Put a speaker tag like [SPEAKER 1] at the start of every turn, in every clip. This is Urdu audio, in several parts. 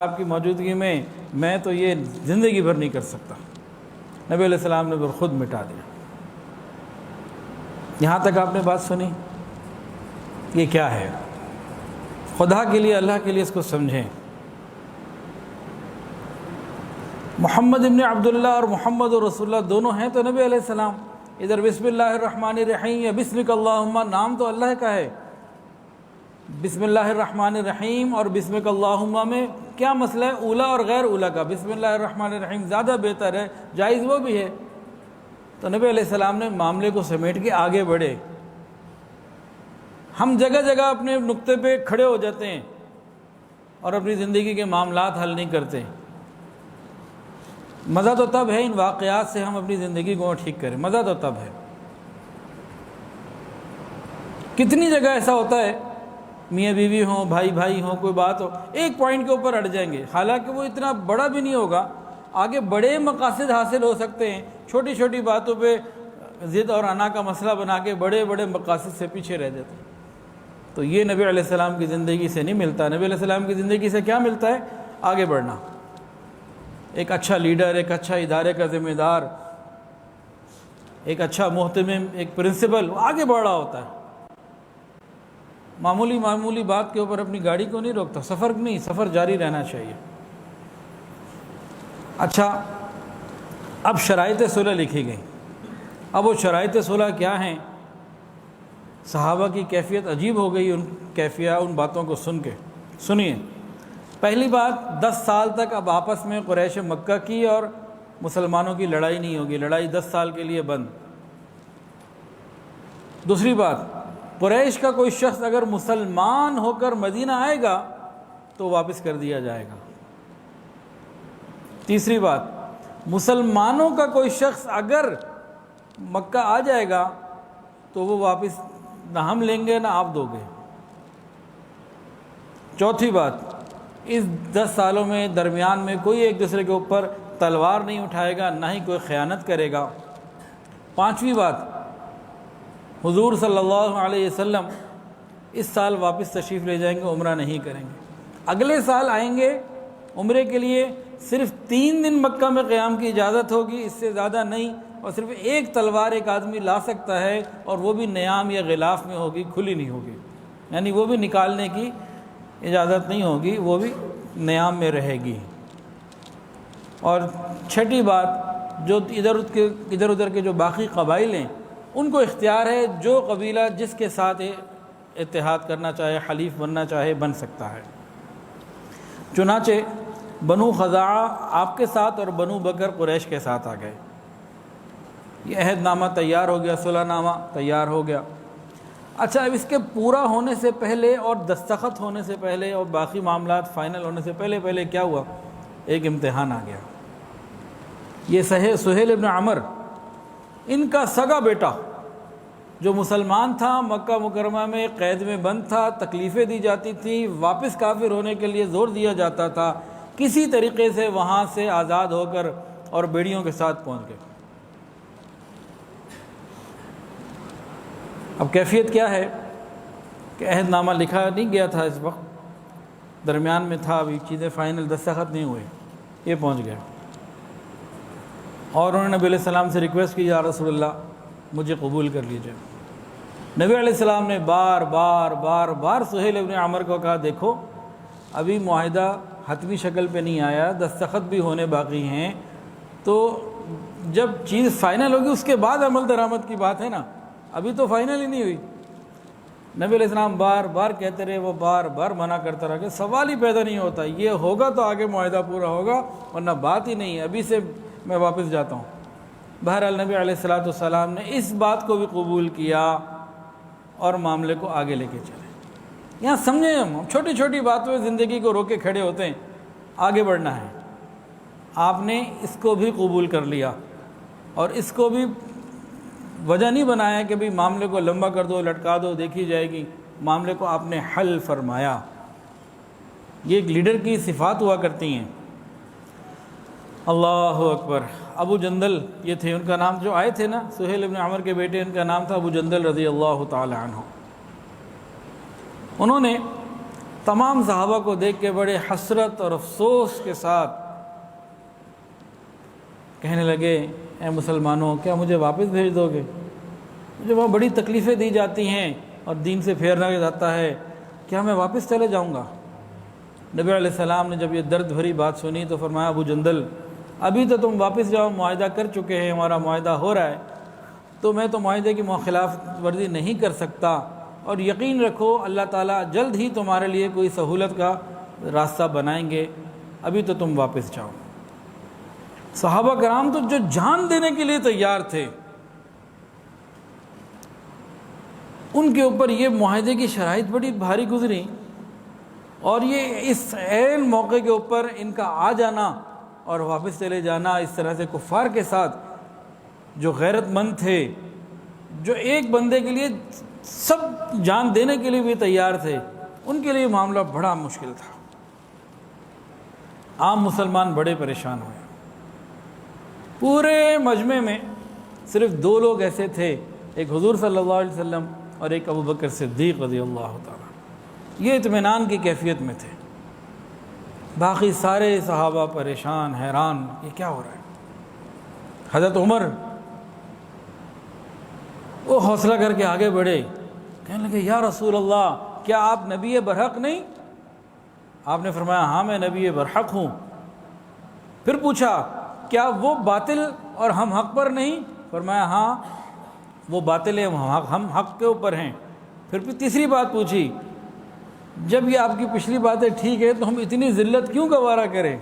[SPEAKER 1] آپ کی موجودگی میں تو یہ زندگی بھر نہیں کر سکتا۔ نبی علیہ السلام نے پھر خود مٹا دیا۔ یہاں تک آپ نے بات سنی، یہ کیا ہے؟ خدا کے لیے، اللہ کے لیے اس کو سمجھیں۔ محمد ابن عبداللہ اور محمد رسول اللہ دونوں ہیں تو نبی علیہ السلام۔ ادھر بسم اللہ الرحمن الرحیم یا بسمک اللہم، نام تو اللہ کا ہے۔ بسم اللہ الرحمن الرحیم اور بسمک اللہم میں کیا مسئلہ ہے؟ اولا اور غیر اولا کا۔ بسم اللہ الرحمن الرحیم زیادہ بہتر ہے، جائز وہ بھی ہے۔ تو نبی علیہ السلام نے معاملے کو سمیٹ کے آگے بڑھے۔ ہم جگہ جگہ اپنے نقطے پہ کھڑے ہو جاتے ہیں اور اپنی زندگی کے معاملات حل نہیں کرتے۔ مزہ تو تب ہے ان واقعات سے ہم اپنی زندگی کو ٹھیک کریں، مزہ تو تب ہے۔ کتنی جگہ ایسا ہوتا ہے، میاں بیوی ہوں، بھائی بھائی ہوں، کوئی بات ہو، ایک پوائنٹ کے اوپر اڑ جائیں گے، حالانکہ وہ اتنا بڑا بھی نہیں ہوگا، آگے بڑے مقاصد حاصل ہو سکتے ہیں۔ چھوٹی چھوٹی باتوں پہ ضد اور انا کا مسئلہ بنا کے بڑے بڑے مقاصد سے پیچھے رہ جاتے ہیں۔ تو یہ نبی علیہ السلام کی زندگی سے نہیں ملتا۔ نبی علیہ السلام کی زندگی سے کیا ملتا ہے؟ آگے بڑھنا۔ ایک اچھا لیڈر، ایک اچھا ادارے کا ذمہ دار، ایک اچھا محتمم، ایک پرنسپل، وہ آگے بڑھ رہا ہوتا ہے۔ معمولی بات کے اوپر اپنی گاڑی کو نہیں روکتا، سفر جاری رہنا چاہیے۔ اچھا، اب شرائط صلح لکھی گئی۔ اب وہ شرائط صلح کیا ہیں؟ صحابہ کی کیفیت عجیب ہو گئی ان باتوں کو سن کے۔ سنیے، پہلی بات، 10 سال تک اب آپس میں قریش مکہ کی اور مسلمانوں کی لڑائی نہیں ہوگی، لڑائی 10 سال کے لیے بند۔ دوسری بات، قریش کا کوئی شخص اگر مسلمان ہو کر مدینہ آئے گا تو واپس کر دیا جائے گا۔ تیسری بات، مسلمانوں کا کوئی شخص اگر مکہ آ جائے گا تو وہ واپس نہ ہم لیں گے نہ آپ دو گے۔ چوتھی بات، اس 10 سالوں میں درمیان میں کوئی ایک دوسرے کے اوپر تلوار نہیں اٹھائے گا، نہ ہی کوئی خیانت کرے گا۔ پانچویں بات، حضور صلی اللہ علیہ وسلم اس سال واپس تشریف لے جائیں گے، عمرہ نہیں کریں گے۔ اگلے سال آئیں گے عمرے کے لیے، صرف 3 دن مکہ میں قیام کی اجازت ہوگی، اس سے زیادہ نہیں، اور صرف ایک تلوار ایک آدمی لا سکتا ہے، اور وہ بھی نیام یا غلاف میں ہوگی، کھلی نہیں ہوگی، یعنی وہ بھی نکالنے کی اجازت نہیں ہوگی، وہ بھی نیام میں رہے گی۔ اور چھٹی بات، جو ادھر ادھر کے جو باقی قبائل ہیں ان کو اختیار ہے، جو قبیلہ جس کے ساتھ اتحاد کرنا چاہے، حلیف بننا چاہے، بن سکتا ہے۔ چنانچہ بنو خزاعہ آپ کے ساتھ اور بنو بکر قریش کے ساتھ آ گئے۔ یہ عہد نامہ تیار ہو گیا، صلح نامہ تیار ہو گیا۔ اچھا، اب اس کے پورا ہونے سے پہلے اور دستخط ہونے سے پہلے اور باقی معاملات فائنل ہونے سے پہلے کیا ہوا؟ ایک امتحان آ گیا۔ یہ سہیل ابن عمر، ان کا سگا بیٹا جو مسلمان تھا، مکہ مکرمہ میں قید میں بند تھا، تکلیفیں دی جاتی تھیں، واپس کافر ہونے کے لیے زور دیا جاتا تھا، کسی طریقے سے وہاں سے آزاد ہو کر اور بیڑیوں کے ساتھ پہنچ گئے۔ اب کیفیت کیا ہے کہ عہد نامہ لکھا نہیں گیا تھا، اس وقت درمیان میں تھا، ابھی چیزیں فائنل دستخط نہیں ہوئے، یہ پہنچ گئے اور انہوں نے نبی علیہ السلام سے ریکویسٹ کی، یا رسول اللہ مجھے قبول کر لیجئے۔ نبی علیہ السلام نے بار بار سہیل ابن عمر کو کہا، دیکھو ابھی معاہدہ حتمی شکل پہ نہیں آیا، دستخط بھی ہونے باقی ہیں، تو جب چیز فائنل ہوگی اس کے بعد عمل درآمد کی بات ہے نا، ابھی تو فائنل ہی نہیں ہوئی۔ نبی علیہ السلام بار بار کہتے رہے، وہ بار بار منع کرتا رہا کہ سوال ہی پیدا نہیں ہوتا، یہ ہوگا تو آگے معاہدہ پورا ہوگا، ورنہ بات ہی نہیں ہے، ابھی سے میں واپس جاتا ہوں۔ بہرحال نبی علیہ السلام نے اس بات کو بھی قبول کیا اور معاملے کو آگے لے کے چلے۔ یہاں سمجھیں، ہم چھوٹی چھوٹی باتوں میں زندگی کو روکے کھڑے ہوتے ہیں، آگے بڑھنا ہے۔ آپ نے اس کو بھی قبول کر لیا اور اس کو بھی وجہ نہیں بنایا کہ بھئی معاملے کو لمبا کر دو، لٹکا دو، دیکھی جائے گی، معاملے کو آپ نے حل فرمایا۔ یہ ایک لیڈر کی صفات ہوا کرتی ہیں۔ اللہ اکبر۔ ابو جندل یہ تھے، ان کا نام، جو آئے تھے نا سہیل ابن عمر کے بیٹے، ان کا نام تھا ابو جندل رضی اللہ تعالی عنہ۔ انہوں نے تمام صحابہ کو دیکھ کے بڑے حسرت اور افسوس کے ساتھ کہنے لگے اے مسلمانوں کیا مجھے واپس بھیج دو گے؟ مجھے وہاں بڑی تکلیفیں دی جاتی ہیں اور دین سے پھیرنا جاتا ہے، کیا میں واپس چلے جاؤں گا؟ نبی علیہ السلام نے جب یہ درد بھری بات سنی تو فرمایا ابو جندل ابھی تو تم واپس جاؤ، معاہدہ کر چکے ہیں، ہمارا معاہدہ ہو رہا ہے، تو میں تو معاہدے کی خلاف ورزی نہیں کر سکتا، اور یقین رکھو اللہ تعالیٰ جلد ہی تمہارے لیے کوئی سہولت کا راستہ بنائیں گے، ابھی تو تم واپس جاؤ۔ صحابہ کرام تو جو جان دینے کے لیے تیار تھے، ان کے اوپر یہ معاہدے کی شرائط بڑی بھاری گزری، اور یہ اس عین موقع کے اوپر ان کا آ جانا اور واپس چلے جانا اس طرح سے کفار کے ساتھ، جو غیرت مند تھے، جو ایک بندے کے لیے سب جان دینے کے لیے بھی تیار تھے، ان کے لیے معاملہ بڑا مشکل تھا۔ عام مسلمان بڑے پریشان ہوئے۔ پورے مجمع میں صرف 2 لوگ ایسے تھے، ایک حضور صلی اللہ علیہ وسلم اور ایک ابو بکر صدیق رضی اللہ تعالیٰ، یہ اطمینان کی کیفیت میں تھے۔ باقی سارے صحابہ پریشان، حیران، یہ کیا ہو رہا ہے؟ حضرت عمر وہ حوصلہ کر کے آگے بڑھے، کہنے لگے یا رسول اللہ کیا آپ نبی برحق نہیں؟ آپ نے فرمایا ہاں میں نبی برحق ہوں۔ پھر پوچھا کیا وہ باطل اور ہم حق پر نہیں؟ فرمایا ہاں وہ باطل ہے، ہم حق کے اوپر ہیں۔ پھر تیسری بات پوچھی، جب یہ آپ کی پچھلی باتیں ٹھیک ہے تو ہم اتنی ذلت کیوں گوارا کریں؟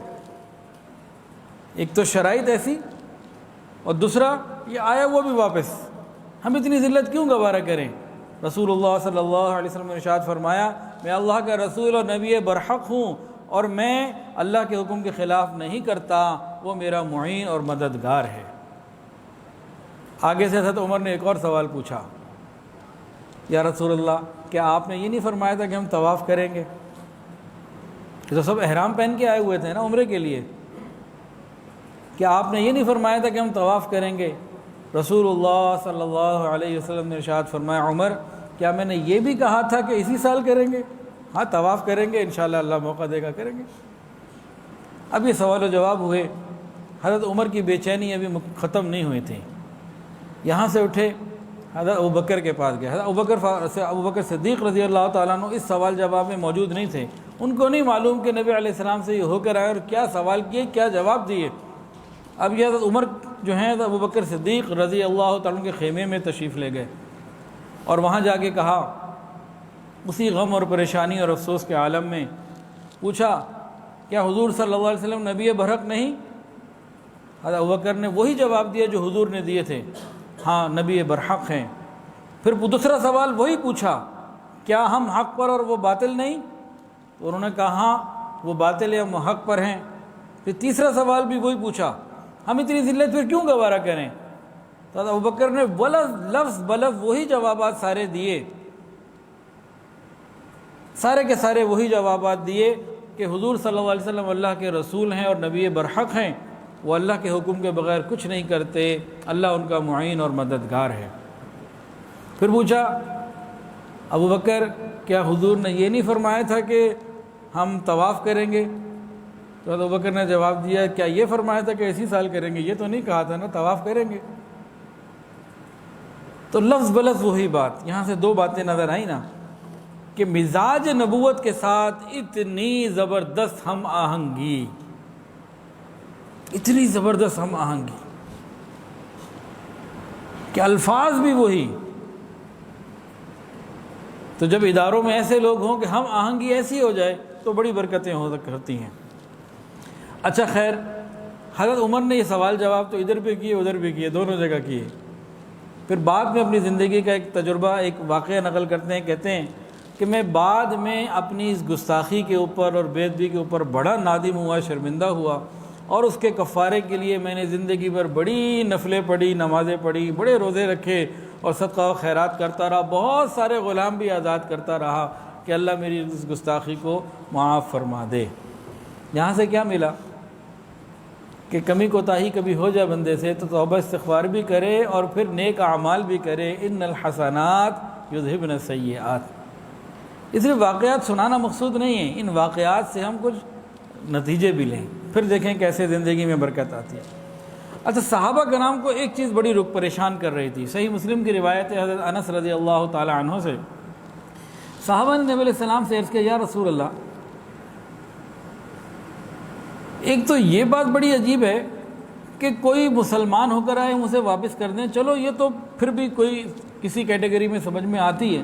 [SPEAKER 1] ایک تو شرائط ایسی، اور دوسرا یہ آیا وہ بھی واپس، ہم اتنی ذلت کیوں گوارا کریں؟ رسول اللہ صلی اللہ علیہ وسلم نے ارشاد فرمایا میں اللہ کا رسول اور نبی برحق ہوں، اور میں اللہ کے حکم کے خلاف نہیں کرتا، وہ میرا معین اور مددگار ہے۔ آگے سے حضرت عمر نے ایک اور سوال پوچھا، یا رسول اللہ کیا آپ نے یہ نہیں فرمایا تھا کہ ہم طواف کریں گے؟ یہ تو سب احرام پہن کے آئے ہوئے تھے نا عمرے کے لیے، کیا آپ نے یہ نہیں فرمایا تھا کہ ہم طواف کریں گے؟ رسول اللہ صلی اللہ علیہ وسلم نے ارشاد فرمایا عمر کیا میں نے یہ بھی کہا تھا کہ اسی سال کریں گے؟ ہاں طواف کریں گے، انشاءاللہ اللہ موقع دے گا کریں گے۔ اب یہ سوال و جواب ہوئے، حضرت عمر کی بے چینی ابھی ختم نہیں ہوئی تھی۔ یہاں سے اٹھے حضرت ابوبکر کے پاس گئے۔ حضرت ابوبکر صدیق رضی اللہ تعالیٰ عنہ اس سوال جواب میں موجود نہیں تھے، ان کو نہیں معلوم کہ نبی علیہ السلام سے یہ ہو کر آئے اور کیا سوال کیے، کیا جواب دیے۔ اب یہ حضرت عمر جو ہیں ابوبکر صدیق رضی اللہ تعالیٰ عنہ کے خیمے میں تشریف لے گئے، اور وہاں جا کے کہا، اسی غم اور پریشانی اور افسوس کے عالم میں پوچھا کیا حضور صلی اللہ علیہ وسلم نبی برحق نہیں؟ حضرت ابوبکر نے وہی جواب دیا جو حضور نے دیے تھے، ہاں نبی برحق ہیں۔ پھر دوسرا سوال وہی پوچھا، کیا ہم حق پر اور وہ باطل نہیں؟ تو انہوں نے کہا ہاں وہ باطل ہے، ہم حق پر ہیں۔ پھر تیسرا سوال بھی وہی پوچھا، ہم اتنی ذلت پھر کیوں گوارا کریں؟ تو حضرت ابوبکر نے لفظ بلفظ وہی جوابات سارے دیے، سارے کے سارے وہی جوابات دیے کہ حضور صلی اللہ علیہ وسلم اللہ کے رسول ہیں اور نبی برحق ہیں، وہ اللہ کے حکم کے بغیر کچھ نہیں کرتے، اللہ ان کا معین اور مددگار ہے۔ پھر پوچھا ابوبکر کیا حضور نے یہ نہیں فرمایا تھا کہ ہم طواف کریں گے؟ تو ابوبکر نے جواب دیا کیا یہ فرمایا تھا کہ اسی سال کریں گے؟ یہ تو نہیں کہا تھا نا طواف کریں گے۔ تو لفظ بلفظ وہی بات۔ یہاں سے 2 باتیں نظر آئیں نا کہ مزاج نبوت کے ساتھ اتنی زبردست ہم آہنگی، اتنی زبردست ہم آہنگی کہ الفاظ بھی وہی۔ تو جب اداروں میں ایسے لوگ ہوں کہ ہم آہنگی ایسی ہو جائے تو بڑی برکتیں ہوتی ہیں۔ اچھا خیر، حضرت عمر نے یہ سوال جواب تو ادھر بھی کیے ادھر بھی کیے، دونوں جگہ کیے۔ پھر بعد میں اپنی زندگی کا ایک تجربہ، ایک واقعہ نقل کرتے ہیں، کہتے ہیں کہ میں بعد میں اپنی اس گستاخی کے اوپر اور بے ادبی کے اوپر بڑا نادم ہوا، شرمندہ ہوا، اور اس کے کفارے کے لیے میں نے زندگی بھر بڑی نفلیں پڑھی، نمازیں پڑھی، بڑے روزے رکھے اور صدقہ و خیرات کرتا رہا، بہت سارے غلام بھی آزاد کرتا رہا کہ اللہ میری اس گستاخی کو معاف فرما دے۔ یہاں سے کیا ملا کہ کمی کوتاہی کبھی ہو جائے بندے سے تو توبہ استغفار بھی کرے اور پھر نیک اعمال بھی کرے۔ ان الحسنات یذہبن السیئات، اس لیے واقعات سنانا مقصود نہیں ہے، ان واقعات سے ہم کچھ نتیجے بھی لیں، پھر دیکھیں کیسے زندگی میں برکت آتی ہے۔ اچھا، صحابہ کرام کو ایک چیز بڑی پریشان کر رہی تھی۔ صحیح مسلم کی روایت ہے حضرت انس رضی اللہ تعالی عنہ سے، صحابہ نے نبی علیہ السلام سے عرض کیا، یا رسول اللہ، ایک تو یہ بات بڑی عجیب ہے کہ کوئی مسلمان ہو کر آئے ہم اسے واپس کر دیں، چلو یہ تو پھر بھی کوئی کسی کیٹیگری میں سمجھ میں آتی ہے،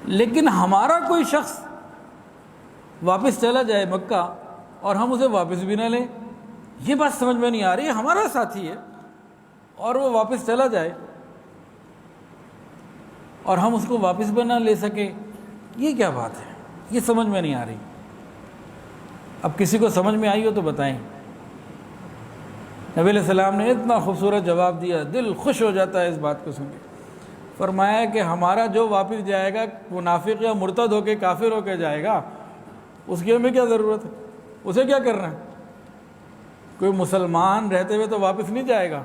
[SPEAKER 1] لیکن ہمارا کوئی شخص واپس چلا جائے مکہ اور ہم اسے واپس بھی نہ لیں، یہ بات سمجھ میں نہیں آ رہی ہے۔ ہمارا ساتھی ہے اور وہ واپس چلا جائے اور ہم اس کو واپس بھی نہ لے سکیں، یہ کیا بات ہے؟ یہ سمجھ میں نہیں آ رہی۔ اب کسی کو سمجھ میں آئی ہو تو بتائیں۔ نبی علیہ السلام نے اتنا خوبصورت جواب دیا، دل خوش ہو جاتا ہے اس بات کو سن کے۔ فرمایا کہ ہمارا جو واپس جائے گا منافق یا مرتد ہو کے کافر ہو کے جائے گا، اس کی ہمیں کیا ضرورت ہے؟ اسے کیا کرنا ہے؟ کوئی مسلمان رہتے ہوئے تو واپس نہیں جائے گا،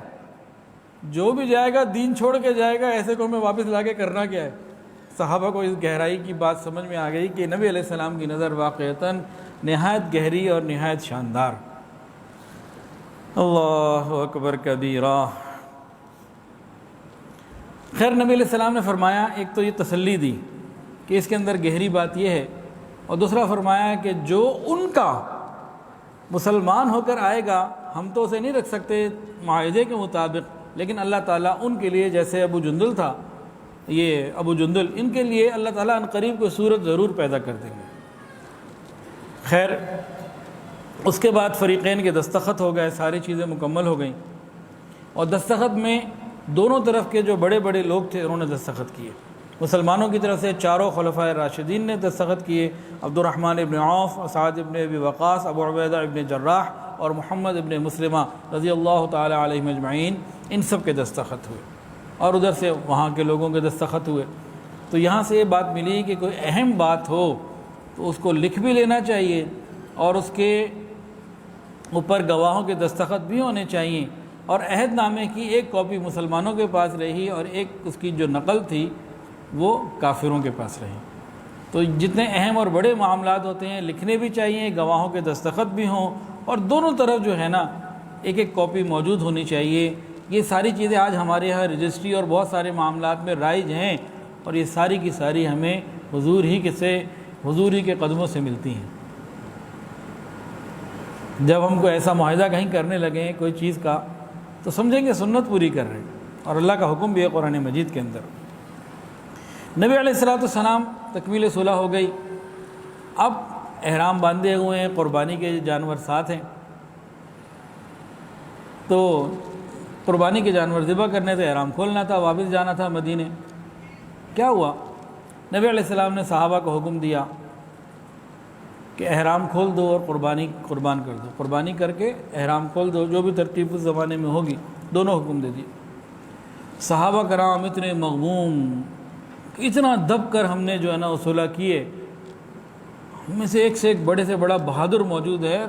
[SPEAKER 1] جو بھی جائے گا دین چھوڑ کے جائے گا، ایسے کو ہمیں واپس لا کے کرنا کیا ہے؟ صحابہ کو اس گہرائی کی بات سمجھ میں آ گئی کہ نبی علیہ السلام کی نظر واقعتاً نہایت گہری اور نہایت شاندار۔ اللہ اکبر کبیرہ۔ خیر، نبی علیہ السلام نے فرمایا، ایک تو یہ تسلی دی کہ اس کے اندر گہری بات یہ ہے، اور دوسرا فرمایا کہ جو ان کا مسلمان ہو کر آئے گا ہم تو اسے نہیں رکھ سکتے معاہدے کے مطابق، لیکن اللہ تعالیٰ ان کے لیے، جیسے ابو جندل تھا، یہ ابو جندل، ان کے لیے اللہ تعالیٰ ان قریب کوئی صورت ضرور پیدا کر دیں گے۔ خیر، اس کے بعد فریقین کے دستخط ہو گئے، ساری چیزیں مکمل ہو گئیں، اور دستخط میں دونوں طرف کے جو بڑے بڑے لوگ تھے انہوں نے دستخط کیے۔ مسلمانوں کی طرف سے چاروں خلفائے راشدین نے دستخط کیے، عبد الرحمن ابن عوف، سعد ابن ابی وقاص، ابو عبیدہ ابن جراح اور محمد ابن مسلمہ رضی اللہ تعالی علیہم اجمعین، ان سب کے دستخط ہوئے، اور ادھر سے وہاں کے لوگوں کے دستخط ہوئے۔ تو یہاں سے یہ بات ملی کہ کوئی اہم بات ہو تو اس کو لکھ بھی لینا چاہیے، اور اس کے اوپر گواہوں کے دستخط بھی ہونے چاہیے، اور عہد نامے کی ایک کاپی مسلمانوں کے پاس رہی اور ایک اس کی جو نقل تھی وہ کافروں کے پاس رہی۔ تو جتنے اہم اور بڑے معاملات ہوتے ہیں لکھنے بھی چاہیے، گواہوں کے دستخط بھی ہوں، اور دونوں طرف جو ہے نا ایک ایک کاپی موجود ہونی چاہیے۔ یہ ساری چیزیں آج ہمارے یہاں رجسٹری اور بہت سارے معاملات میں رائج ہیں، اور یہ ساری کی ساری ہمیں حضور ہی کے قدموں سے ملتی ہیں۔ جب ہم کو ایسا معاہدہ کہیں کرنے لگیں کوئی چیز کا تو سمجھیں گے سنت پوری کر رہے ہیں، اور اللہ کا حکم بھی ہے قرآن مجید کے اندر۔ نبی علیہ السلام تکمیل صلح ہو گئی، اب احرام باندھے ہوئے ہیں، قربانی کے جانور ساتھ ہیں، تو قربانی کے جانور ذبح کرنے تھے، احرام کھولنا تھا، واپس جانا تھا مدینے۔ کیا ہوا؟ نبی علیہ السلام نے صحابہ کو حکم دیا کہ احرام کھول دو اور قربان کر دو، قربانی کر کے احرام کھول دو، جو بھی ترتیب اس زمانے میں ہوگی، دونوں حکم دے دیے۔ صحابہ کرام اتنے مغموم، اتنا دب کر ہم نے جو ہے نا صلح کیے، ہم میں سے ایک بڑے سے بڑا بہادر موجود ہے،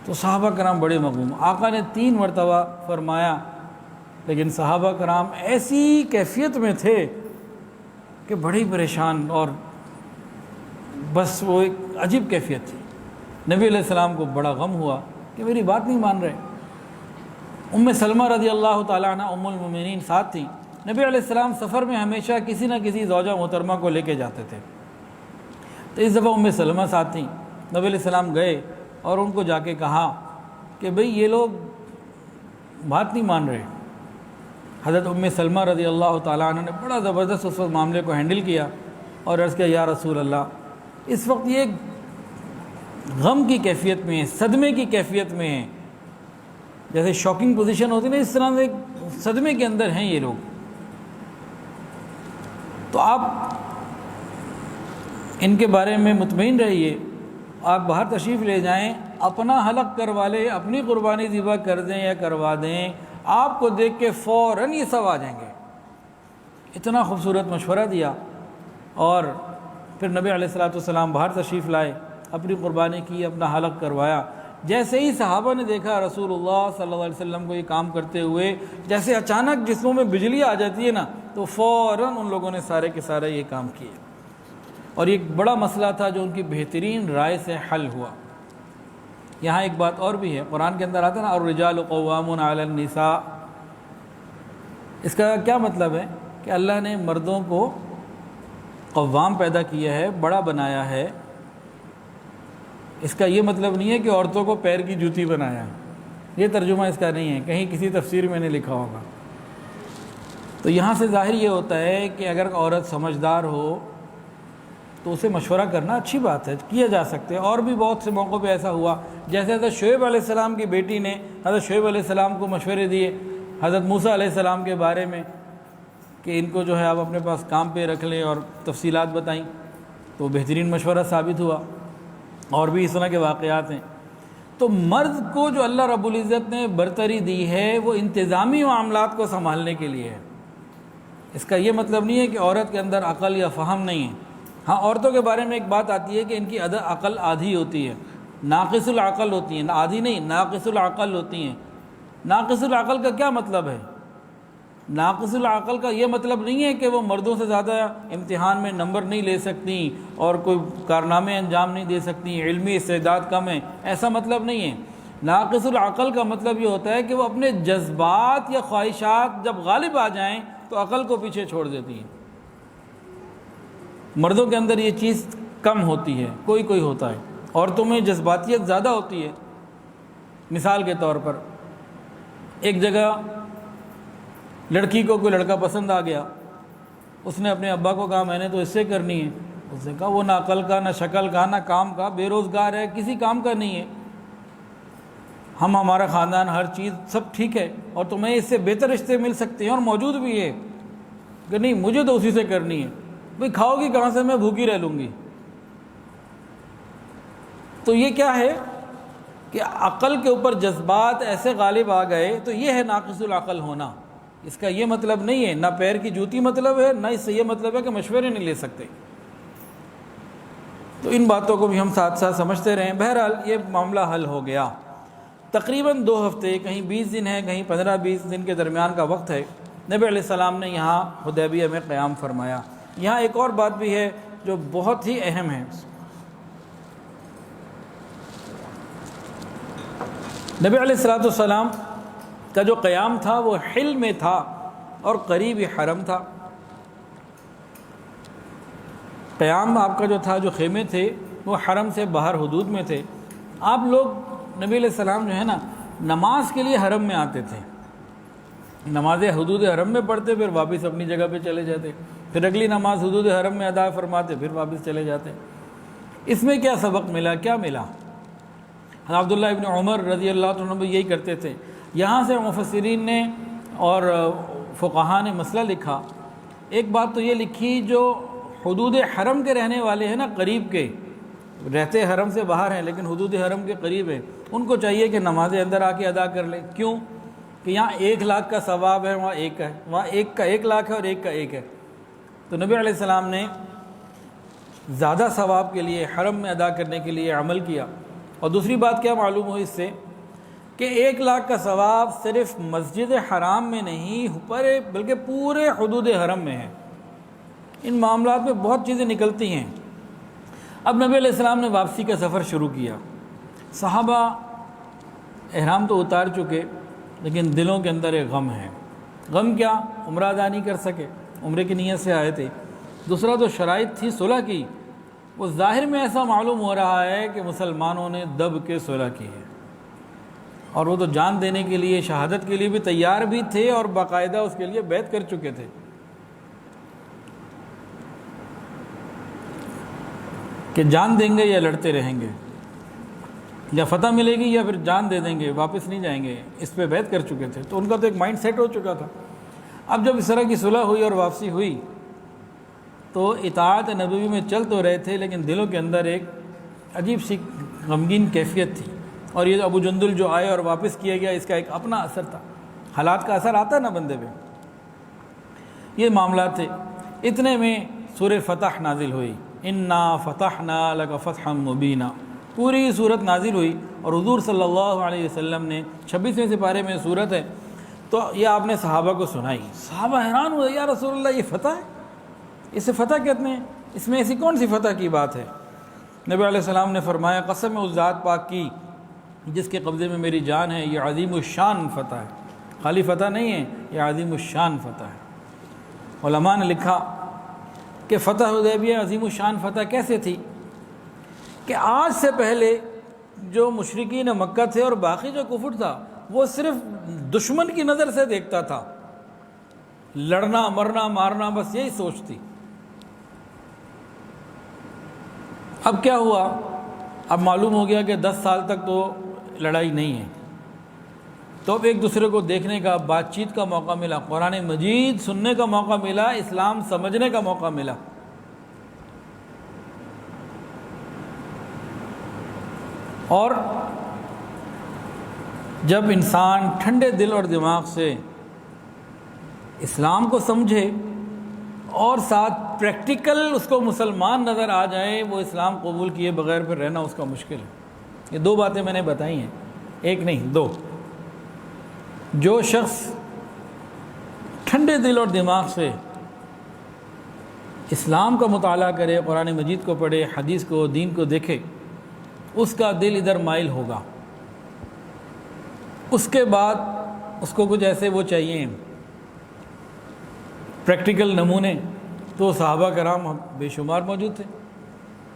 [SPEAKER 1] تو صحابہ کرام بڑے مغموم۔ آقا نے 3 مرتبہ فرمایا، لیکن صحابہ کرام ایسی کیفیت میں تھے کہ بڑی پریشان، اور بس وہ ایک عجیب کیفیت تھی۔ نبی علیہ السلام کو بڑا غم ہوا کہ میری بات نہیں مان رہے۔ ام سلمہ رضی اللہ تعالیٰ عنہ ام المومنین ساتھ تھیں۔ نبی علیہ السلام سفر میں ہمیشہ کسی نہ کسی زوجہ محترمہ کو لے کے جاتے تھے، تو اس دفعہ ام سلمہ ساتھ تھیں۔ نبی علیہ السلام گئے اور ان کو جا کے کہا کہ بھئی یہ لوگ بات نہیں مان رہے۔ حضرت ام سلمہ رضی اللہ تعالیٰ عنہ نے بڑا زبردست اس وقت معاملے کو ہینڈل کیا اور عرض کیا، یا رسول اللہ، اس وقت یہ غم کی کیفیت میں ہیں، صدمے کی کیفیت میں ہیں، جیسے شاکنگ پوزیشن ہوتی ہے نا، اس طرح سے صدمے کے اندر ہیں یہ لوگ، تو آپ ان کے بارے میں مطمئن رہیے، آپ باہر تشریف لے جائیں، اپنا حلق کروا لیں، اپنی قربانی ذبح کر دیں یا کروا دیں، آپ کو دیکھ کے فوراً یہ سب آ جائیں گے۔ اتنا خوبصورت مشورہ دیا، اور پھر نبی علیہ السلام باہر تشریف لائے، اپنی قربانی کی، اپنا حلق کروایا۔ جیسے ہی صحابہ نے دیکھا رسول اللہ صلی اللہ علیہ وسلم کو یہ کام کرتے ہوئے، جیسے اچانک جسموں میں بجلی آ جاتی ہے نا، تو فوراً ان لوگوں نے سارے کے سارے یہ کام کیے، اور یہ ایک بڑا مسئلہ تھا جو ان کی بہترین رائے سے حل ہوا۔ یہاں ایک بات اور بھی ہے، قرآن کے اندر آتا ہے نا الرجال قوامون علی النساء، اس کا کیا مطلب ہے کہ اللہ نے مردوں کو قوام پیدا کیا ہے، بڑا بنایا ہے۔ اس کا یہ مطلب نہیں ہے کہ عورتوں کو پیر کی جوتی بنایا، یہ ترجمہ اس کا نہیں ہے، کہیں کسی تفسیر میں نے لکھا ہوگا۔ تو یہاں سے ظاہر یہ ہوتا ہے کہ اگر عورت سمجھدار ہو تو اسے مشورہ کرنا اچھی بات ہے، کیا جا سکتے ہیں۔ اور بھی بہت سے موقعوں پہ ایسا ہوا، جیسے حضرت شعیب علیہ السلام کی بیٹی نے حضرت شعیب علیہ السلام کو مشورے دیے حضرت موسیٰ علیہ السلام کے بارے میں کہ ان کو جو ہے آپ اپنے پاس کام پہ رکھ لیں، اور تفصیلات بتائیں، تو بہترین مشورہ ثابت ہوا۔ اور بھی اس طرح کے واقعات ہیں۔ تو مرد کو جو اللہ رب العزت نے برتری دی ہے وہ انتظامی معاملات کو سنبھالنے کے لیے ہے۔ اس کا یہ مطلب نہیں ہے کہ عورت کے اندر عقل یا فہم نہیں ہے۔ ہاں، عورتوں کے بارے میں ایک بات آتی ہے کہ ان کی عقل آدھی ہوتی ہے، ناقص العقل ہوتی ہیں، آدھی نہیں ناقص العقل ہوتی ہیں۔ ناقص العقل کا کیا مطلب ہے؟ ناقص العقل کا یہ مطلب نہیں ہے کہ وہ مردوں سے زیادہ امتحان میں نمبر نہیں لے سکتی اور کوئی کارنامے انجام نہیں دے سکتی، علمی استعداد کم ہے، ایسا مطلب نہیں ہے۔ ناقص العقل کا مطلب یہ ہوتا ہے کہ وہ اپنے جذبات یا خواہشات جب غالب آ جائیں تو عقل کو پیچھے چھوڑ دیتی ہیں۔ مردوں کے اندر یہ چیز کم ہوتی ہے، کوئی کوئی ہوتا ہے، عورتوں میں جذباتیت زیادہ ہوتی ہے۔ مثال کے طور پر ایک جگہ لڑکی کو کوئی لڑکا پسند آ گیا، اس نے اپنے ابا کو کہا میں نے تو اس سے کرنی ہے۔ اس نے کہا وہ نہ عقل کا، نہ شکل کا، نہ کام کا، بے روزگار ہے، کسی کام کا نہیں ہے، ہمارا خاندان ہر چیز سب ٹھیک ہے، اور تمہیں اس سے بہتر رشتے مل سکتے ہیں اور موجود بھی ہے، کہ نہیں مجھے تو اسی سے کرنی ہے۔ بھئی کھاؤ گی کہاں سے، میں بھوکی رہ لوں گی۔ تو یہ کیا ہے کہ عقل کے اوپر جذبات ایسے غالب آ گئے، تو یہ ہے ناقص العقل ہونا۔ اس کا یہ مطلب نہیں ہے، نہ پیر کی جوتی مطلب ہے، نہ اس سے یہ مطلب ہے کہ مشورے نہیں لے سکتے۔ تو ان باتوں کو بھی ہم ساتھ ساتھ سمجھتے رہیں۔ بہرحال یہ معاملہ حل ہو گیا۔ تقریباً 2 ہفتے، کہیں 20 دن ہے، کہیں 15-20 دن کے درمیان کا وقت ہے، نبی علیہ السلام نے یہاں حدیبیہ میں قیام فرمایا۔ یہاں ایک اور بات بھی ہے جو بہت ہی اہم ہے۔ نبی علیہ السلام کا جو قیام تھا وہ حل میں تھا اور قریب حرم تھا۔ قیام آپ کا جو تھا، جو خیمے تھے وہ حرم سے باہر حدود میں تھے۔ آپ لوگ نبی علیہ السلام جو ہے نا نماز کے لیے حرم میں آتے تھے، نمازیں حدود حرم میں پڑھتے، پھر واپس اپنی جگہ پہ چلے جاتے، پھر اگلی نماز حدود حرم میں ادا فرماتے، پھر واپس چلے جاتے۔ اس میں کیا سبق ملا، کیا ملا؟ عبداللہ ابن عمر رضی اللہ عنہ بھی یہی کرتے تھے۔ یہاں سے مفسرین نے اور فقہاء نے مسئلہ لکھا۔ ایک بات تو یہ لکھی، جو حدود حرم کے رہنے والے ہیں نا، قریب کے رہتے حرم سے باہر ہیں لیکن حدود حرم کے قریب ہیں، ان کو چاہیے کہ نمازیں اندر آ کے ادا کر لیں۔ کیوں؟ کہ یہاں 1 لاکھ کا ثواب ہے، وہاں 1 ہے، وہاں 1 کا 1 لاکھ ہے اور 1 کا 1 ہے۔ تو نبی علیہ السلام نے زیادہ ثواب کے لیے حرم میں ادا کرنے کے لیے عمل کیا۔ اور دوسری بات کیا معلوم ہوئی اس سے، کہ 1 لاکھ کا ثواب صرف مسجد حرام میں نہیں بلکہ پورے حدود حرم میں ہے۔ ان معاملات میں بہت چیزیں نکلتی ہیں۔ اب نبی علیہ السلام نے واپسی کا سفر شروع کیا۔ صحابہ احرام تو اتار چکے لیکن دلوں کے اندر ایک غم ہے۔ غم کیا؟ عمرہ ادا نہیں کر سکے، عمرے کی نیت سے آئے تھے۔ دوسرا تو شرائط تھی صلح کی، وہ ظاہر میں ایسا معلوم ہو رہا ہے کہ مسلمانوں نے دب کے صلح کی ہے، اور وہ تو جان دینے کے لیے، شہادت کے لیے بھی تیار بھی تھے اور باقاعدہ اس کے لیے بیعت کر چکے تھے۔ کہ جان دیں گے یا لڑتے رہیں گے، یا فتح ملے گی یا پھر جان دے دیں گے، واپس نہیں جائیں گے، اس پہ بیعت کر چکے تھے۔ تو ان کا تو ایک مائنڈ سیٹ ہو چکا تھا۔ اب جب اس طرح کی صلح ہوئی اور واپسی ہوئی تو اطاعت نبوی میں چل تو رہے تھے لیکن دلوں کے اندر ایک عجیب سی غمگین کیفیت تھی۔ اور یہ ابو جندل جو آئے اور واپس کیا گیا، اس کا ایک اپنا اثر تھا۔ حالات کا اثر آتا ہے نا بندے پہ۔ یہ معاملات تھے۔ اتنے میں سورہ فتح نازل ہوئی، انا فتحنا لک فتحا مبینا۔ پوری صورت نازل ہوئی اور حضور صلی اللہ علیہ وسلم نے 26ویں سپارے میں صورت ہے تو یہ آپ نے صحابہ کو سنائی. صحابہ حیران ہوئے, یا رسول اللہ یہ فتح ہے, اسے فتح کہتے ہیں, اس میں ایسی کون سی فتح کی بات ہے؟ نبی علیہ السلام نے فرمایا قسم ہے اس ذات پاک کی جس کے قبضے میں میری جان ہے, یہ عظیم الشان فتح ہے, خالی فتح نہیں ہے, یہ عظیم الشان فتح ہے. علماء نے لکھا کہ فتح حدیبیہ عظیم الشان فتح کیسے تھی کہ آج سے پہلے جو مشرکین مکہ تھے اور باقی جو کفر تھا وہ صرف دشمن کی نظر سے دیکھتا تھا, لڑنا مرنا مارنا بس یہی سوچ تھی. اب کیا ہوا؟ اب معلوم ہو گیا کہ 10 سال تک تو لڑائی نہیں ہے, تو اب ایک دوسرے کو دیکھنے کا, بات چیت کا موقع ملا, قرآن مجید سننے کا موقع ملا, اسلام سمجھنے کا موقع ملا. اور جب انسان ٹھنڈے دل اور دماغ سے اسلام کو سمجھے اور ساتھ پریکٹیکل اس کو مسلمان نظر آ جائے, وہ اسلام قبول کیے بغیر پھر رہنا اس کا مشکل ہے. یہ 2 باتیں میں نے بتائی ہیں, ایک نہیں 2. جو شخص ٹھنڈے دل اور دماغ سے اسلام کا مطالعہ کرے, قرآن مجید کو پڑھے, حدیث کو, دین کو دیکھے, اس کا دل ادھر مائل ہوگا. اس کے بعد اس کو کچھ ایسے وہ چاہیے پریکٹیکل نمونے, تو صحابہ کرام بے شمار موجود تھے.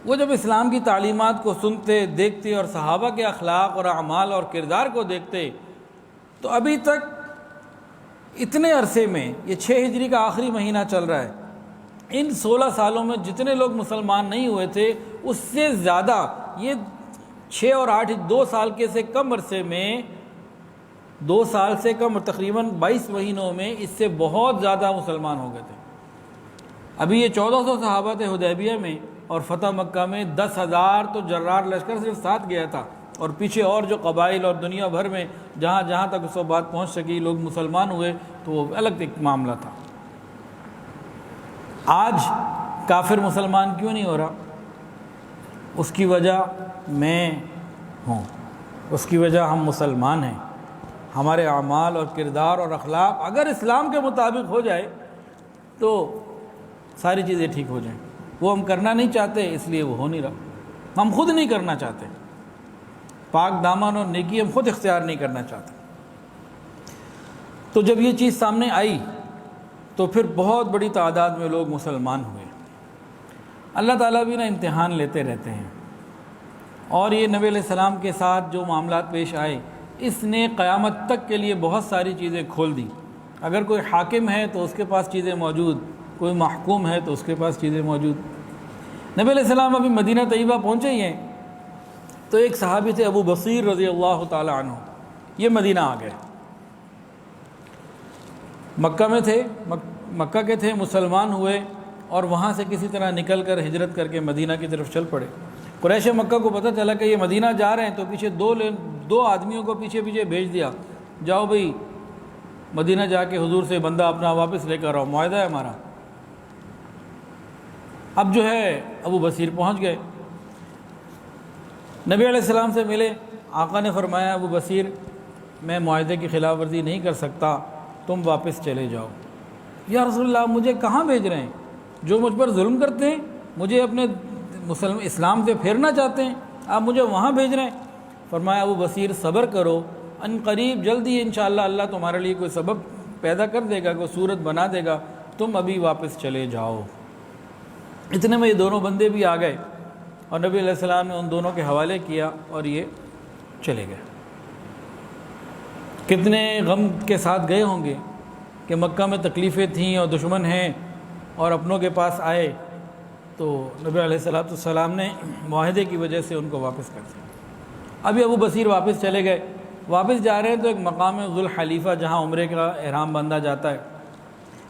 [SPEAKER 1] وہ جب اسلام کی تعلیمات کو سنتے دیکھتے اور صحابہ کے اخلاق اور اعمال اور کردار کو دیکھتے, تو ابھی تک اتنے عرصے میں, یہ 6 ہجری کا آخری مہینہ چل رہا ہے, ان 16 سالوں میں جتنے لوگ مسلمان نہیں ہوئے تھے اس سے زیادہ, یہ 6 اور 8 2 سال کے سے کم عرصے میں, 2 سال سے کم تقریباً 22 مہینوں میں اس سے بہت زیادہ مسلمان ہو گئے تھے. ابھی یہ 1400 صحابہ تھے حدیبیہ میں, اور فتح مکہ میں 10,000 تو جرار لشکر صرف ساتھ گیا تھا, اور پیچھے اور جو قبائل اور دنیا بھر میں جہاں جہاں تک اس کو بات پہنچ سکی, لوگ مسلمان ہوئے, تو وہ الگ ایک معاملہ تھا. آج کافر مسلمان کیوں نہیں ہو رہا؟ اس کی وجہ میں ہوں, اس کی وجہ ہم مسلمان ہیں. ہمارے اعمال اور کردار اور اخلاق اگر اسلام کے مطابق ہو جائے تو ساری چیزیں ٹھیک ہو جائیں. وہ ہم کرنا نہیں چاہتے, اس لیے وہ ہو نہیں رہا. ہم خود نہیں کرنا چاہتے, پاک دامن اور نیکی ہم خود اختیار نہیں کرنا چاہتے. تو جب یہ چیز سامنے آئی تو پھر بہت بڑی تعداد میں لوگ مسلمان ہوئے. اللہ تعالیٰ بھی امتحان لیتے رہتے ہیں, اور یہ نبی علیہ السلام کے ساتھ جو معاملات پیش آئے, اس نے قیامت تک کے لیے بہت ساری چیزیں کھول دی. اگر کوئی حاکم ہے تو اس کے پاس چیزیں موجود, کوئی محکوم ہے تو اس کے پاس چیزیں موجود. نبی علیہ السلام ابھی مدینہ طیبہ پہنچے ہی ہیں تو ایک صحابی تھے ابو بصیر رضی اللہ تعالی عنہ, یہ مدینہ آ گئے. مکہ میں تھے, مکہ کے تھے, مسلمان ہوئے, اور وہاں سے کسی طرح نکل کر ہجرت کر کے مدینہ کی طرف چل پڑے. قریش مکہ کو پتہ چلا کہ یہ مدینہ جا رہے ہیں, تو پیچھے 2 آدمیوں کو پیچھے بھیج دیا, جاؤ بھئی مدینہ جا کے حضور سے بندہ اپنا واپس لے کر آؤ, معاہدہ ہے ہمارا. اب جو ہے ابو بصیر پہنچ گئے, نبی علیہ السلام سے ملے. آقا نے فرمایا ابو بصیر میں معاہدے کی خلاف ورزی نہیں کر سکتا, تم واپس چلے جاؤ. یا رسول اللہ مجھے کہاں بھیج رہے ہیں؟ جو مجھ پر ظلم کرتے ہیں, مجھے اپنے اسلام سے پھیرنا چاہتے ہیں, آپ مجھے وہاں بھیج رہے ہیں. فرمایا ابو بصیر صبر کرو, ان قریب جلدی انشاءاللہ اللہ تمہارے لیے کوئی سبب پیدا کر دے گا, کوئی صورت بنا دے گا, تم ابھی واپس چلے جاؤ. اتنے میں یہ دونوں بندے بھی آ گئے, اور نبی علیہ السلام نے ان دونوں کے حوالے کیا اور یہ چلے گئے. کتنے غم کے ساتھ گئے ہوں گے کہ مکہ میں تکلیفیں تھیں اور دشمن ہیں, اور اپنوں کے پاس آئے تو نبی علیہ السلام نے معاہدے کی وجہ سے ان کو واپس کر دیا. ابھی ابو بصیر واپس چلے گئے. واپس جا رہے ہیں تو ایک مقام ذوالحلیفہ جہاں عمرے کا احرام باندھا جاتا ہے,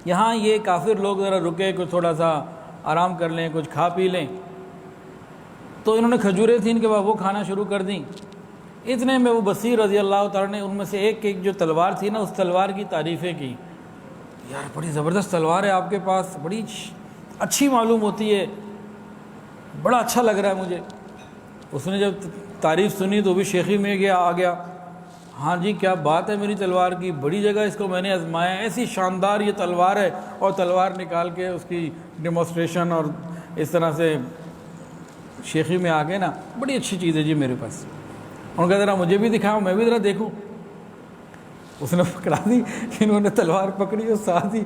[SPEAKER 1] یہاں یہ کافر لوگ ذرا رکے, کچھ تھوڑا سا آرام کر لیں, کچھ کھا پی لیں. تو انہوں نے کھجوریں تھیں ان کے بعد وہ کھانا شروع کر دیں. اتنے میں وہ بصیر رضی اللہ تعالیٰ نے ان میں سے ایک جو تلوار تھی نا, اس تلوار کی تعریفیں کی. یار بڑی زبردست تلوار ہے آپ کے پاس, بڑی اچھی معلوم ہوتی ہے, بڑا اچھا لگ رہا ہے مجھے. اس نے جب تعریف سنی تو بھی شیخی میں آ گیا، ہاں جی کیا بات ہے میری تلوار کی، بڑی جگہ اس کو میں نے آزمایا، ایسی شاندار یہ تلوار ہے، اور تلوار نکال کے اس کی ڈیمونسٹریشن اور اس طرح سے شیخی میں آ گئے نا، بڑی اچھی چیز ہے جی میرے پاس۔ ان کا ذرا مجھے بھی دکھاؤ، میں بھی ذرا دیکھوں۔ اس نے پکڑا دی، انہوں نے تلوار پکڑی اور ساتھ ہی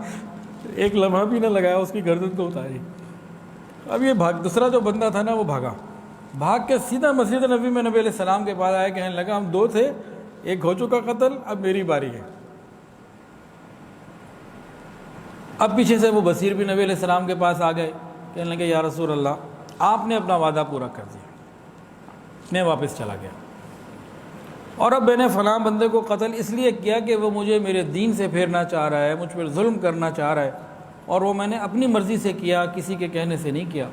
[SPEAKER 1] ایک لمحہ بھی نہ لگایا اس کی گردن کو اتاری۔ اب یہ دوسرا جو بندہ تھا نا وہ بھاگ کے سیدھا مسجد نبی میں نبی علیہ السلام کے پاس آیا، کہنے لگا ہم دو تھے، ایک ہو چکا قتل، اب میری باری ہے۔ اب پیچھے سے وہ بصیر بھی نبی علیہ السلام کے پاس آ گئے، کہنے لگے یا رسول اللہ آپ نے اپنا وعدہ پورا کر دیا، میں واپس چلا گیا، اور اب میں نے فلاں بندے کو قتل اس لیے کیا کہ وہ مجھے میرے دین سے پھیرنا چاہ رہا ہے، مجھ پر ظلم کرنا چاہ رہا ہے، اور وہ میں نے اپنی مرضی سے کیا، کسی کے کہنے سے نہیں کیا۔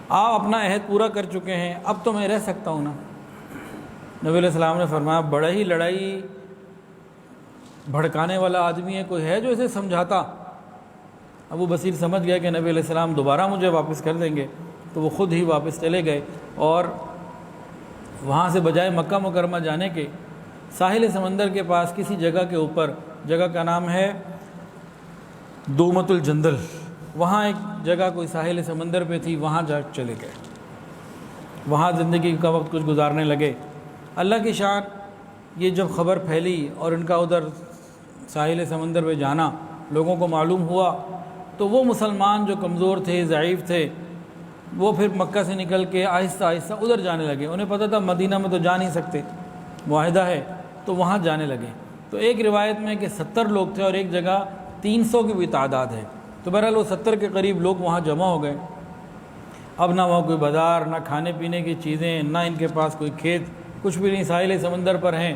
[SPEAKER 1] آپ اپنا عہد پورا کر چکے ہیں، اب تو میں رہ سکتا ہوں نا۔ نبی علیہ السلام نے فرمایا بڑا ہی لڑائی بھڑکانے والا آدمی ہے، کوئی ہے جو اسے سمجھاتا؟ ابو بصیر سمجھ گیا کہ نبی علیہ السلام دوبارہ مجھے واپس کر دیں گے، تو وہ خود ہی واپس چلے گئے، اور وہاں سے بجائے مکہ مکرمہ جانے کے ساحل سمندر کے پاس کسی جگہ کے اوپر، جگہ کا نام ہے دومت الجندل، وہاں ایک جگہ کوئی ساحل سمندر پہ تھی، وہاں جا چلے گئے، وہاں زندگی کا وقت کچھ گزارنے لگے۔ اللہ کی شان، یہ جب خبر پھیلی اور ان کا ادھر ساحل سمندر پہ جانا لوگوں کو معلوم ہوا، تو وہ مسلمان جو کمزور تھے، ضعیف تھے، وہ پھر مکہ سے نکل کے آہستہ آہستہ ادھر جانے لگے۔ انہیں پتہ تھا مدینہ میں تو جا نہیں سکتے، معاہدہ ہے، تو وہاں جانے لگے۔ تو ایک روایت میں کہ 70 لوگ تھے، اور ایک جگہ 300 کی بھی تعداد ہے، تو بہرحال وہ 70 کے قریب لوگ وہاں جمع ہو گئے۔ اب نہ وہاں کوئی بازار، نہ کھانے پینے کی چیزیں، نہ ان کے پاس کوئی کھیت، کچھ بھی نہیں، ساحل سمندر پر ہیں،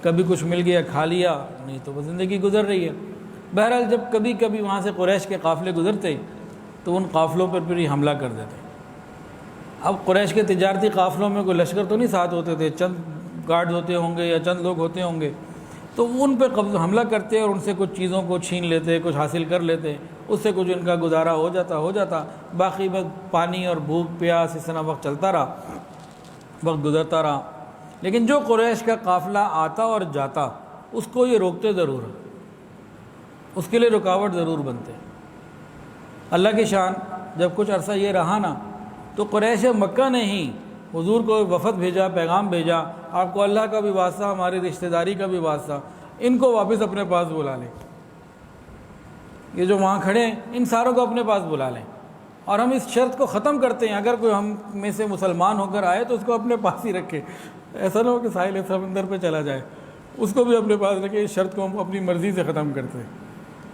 [SPEAKER 1] کبھی کچھ مل گیا کھا لیا، نہیں تو وہ زندگی گزر رہی ہے۔ بہرحال جب کبھی کبھی وہاں سے قریش کے قافلے گزرتے تو ان قافلوں پر پھر ہی حملہ کر دیتے۔ اب قریش کے تجارتی قافلوں میں کوئی لشکر تو نہیں ساتھ ہوتے تھے، چند گارڈ ہوتے ہوں گے یا چند لوگ ہوتے ہوں گے، تو ان پہ حملہ کرتے اور ان سے کچھ چیزوں کو چھین لیتے، کچھ حاصل کر لیتے، اس سے کچھ ان کا گزارا ہو جاتا، باقی بس پانی اور بھوک پیاس اس طرح وقت چلتا رہا، وقت گزرتا رہا۔ لیکن جو قریش کا قافلہ آتا اور جاتا اس کو یہ روکتے ضرور، اس کے لیے رکاوٹ ضرور بنتے۔ اللہ کی شان، جب کچھ عرصہ یہ رہا نا، تو قریش مکہ نے ہی حضور کو وفد بھیجا، پیغام بھیجا، آپ کو اللہ کا بھی واسطہ، ہماری رشتہ داری کا بھی واسطہ، ان کو واپس اپنے پاس بلا لیں، یہ جو وہاں کھڑے ہیں ان ساروں کو اپنے پاس بلا لیں، اور ہم اس شرط کو ختم کرتے ہیں، اگر کوئی ہم میں سے مسلمان ہو کر آئے تو اس کو اپنے پاس ہی رکھے، ایسا نہ ہو کہ ساحل سمندر پہ چلا جائے، اس کو بھی اپنے پاس رکھے، اس شرط کو ہم اپنی مرضی سے ختم کرتے ہیں۔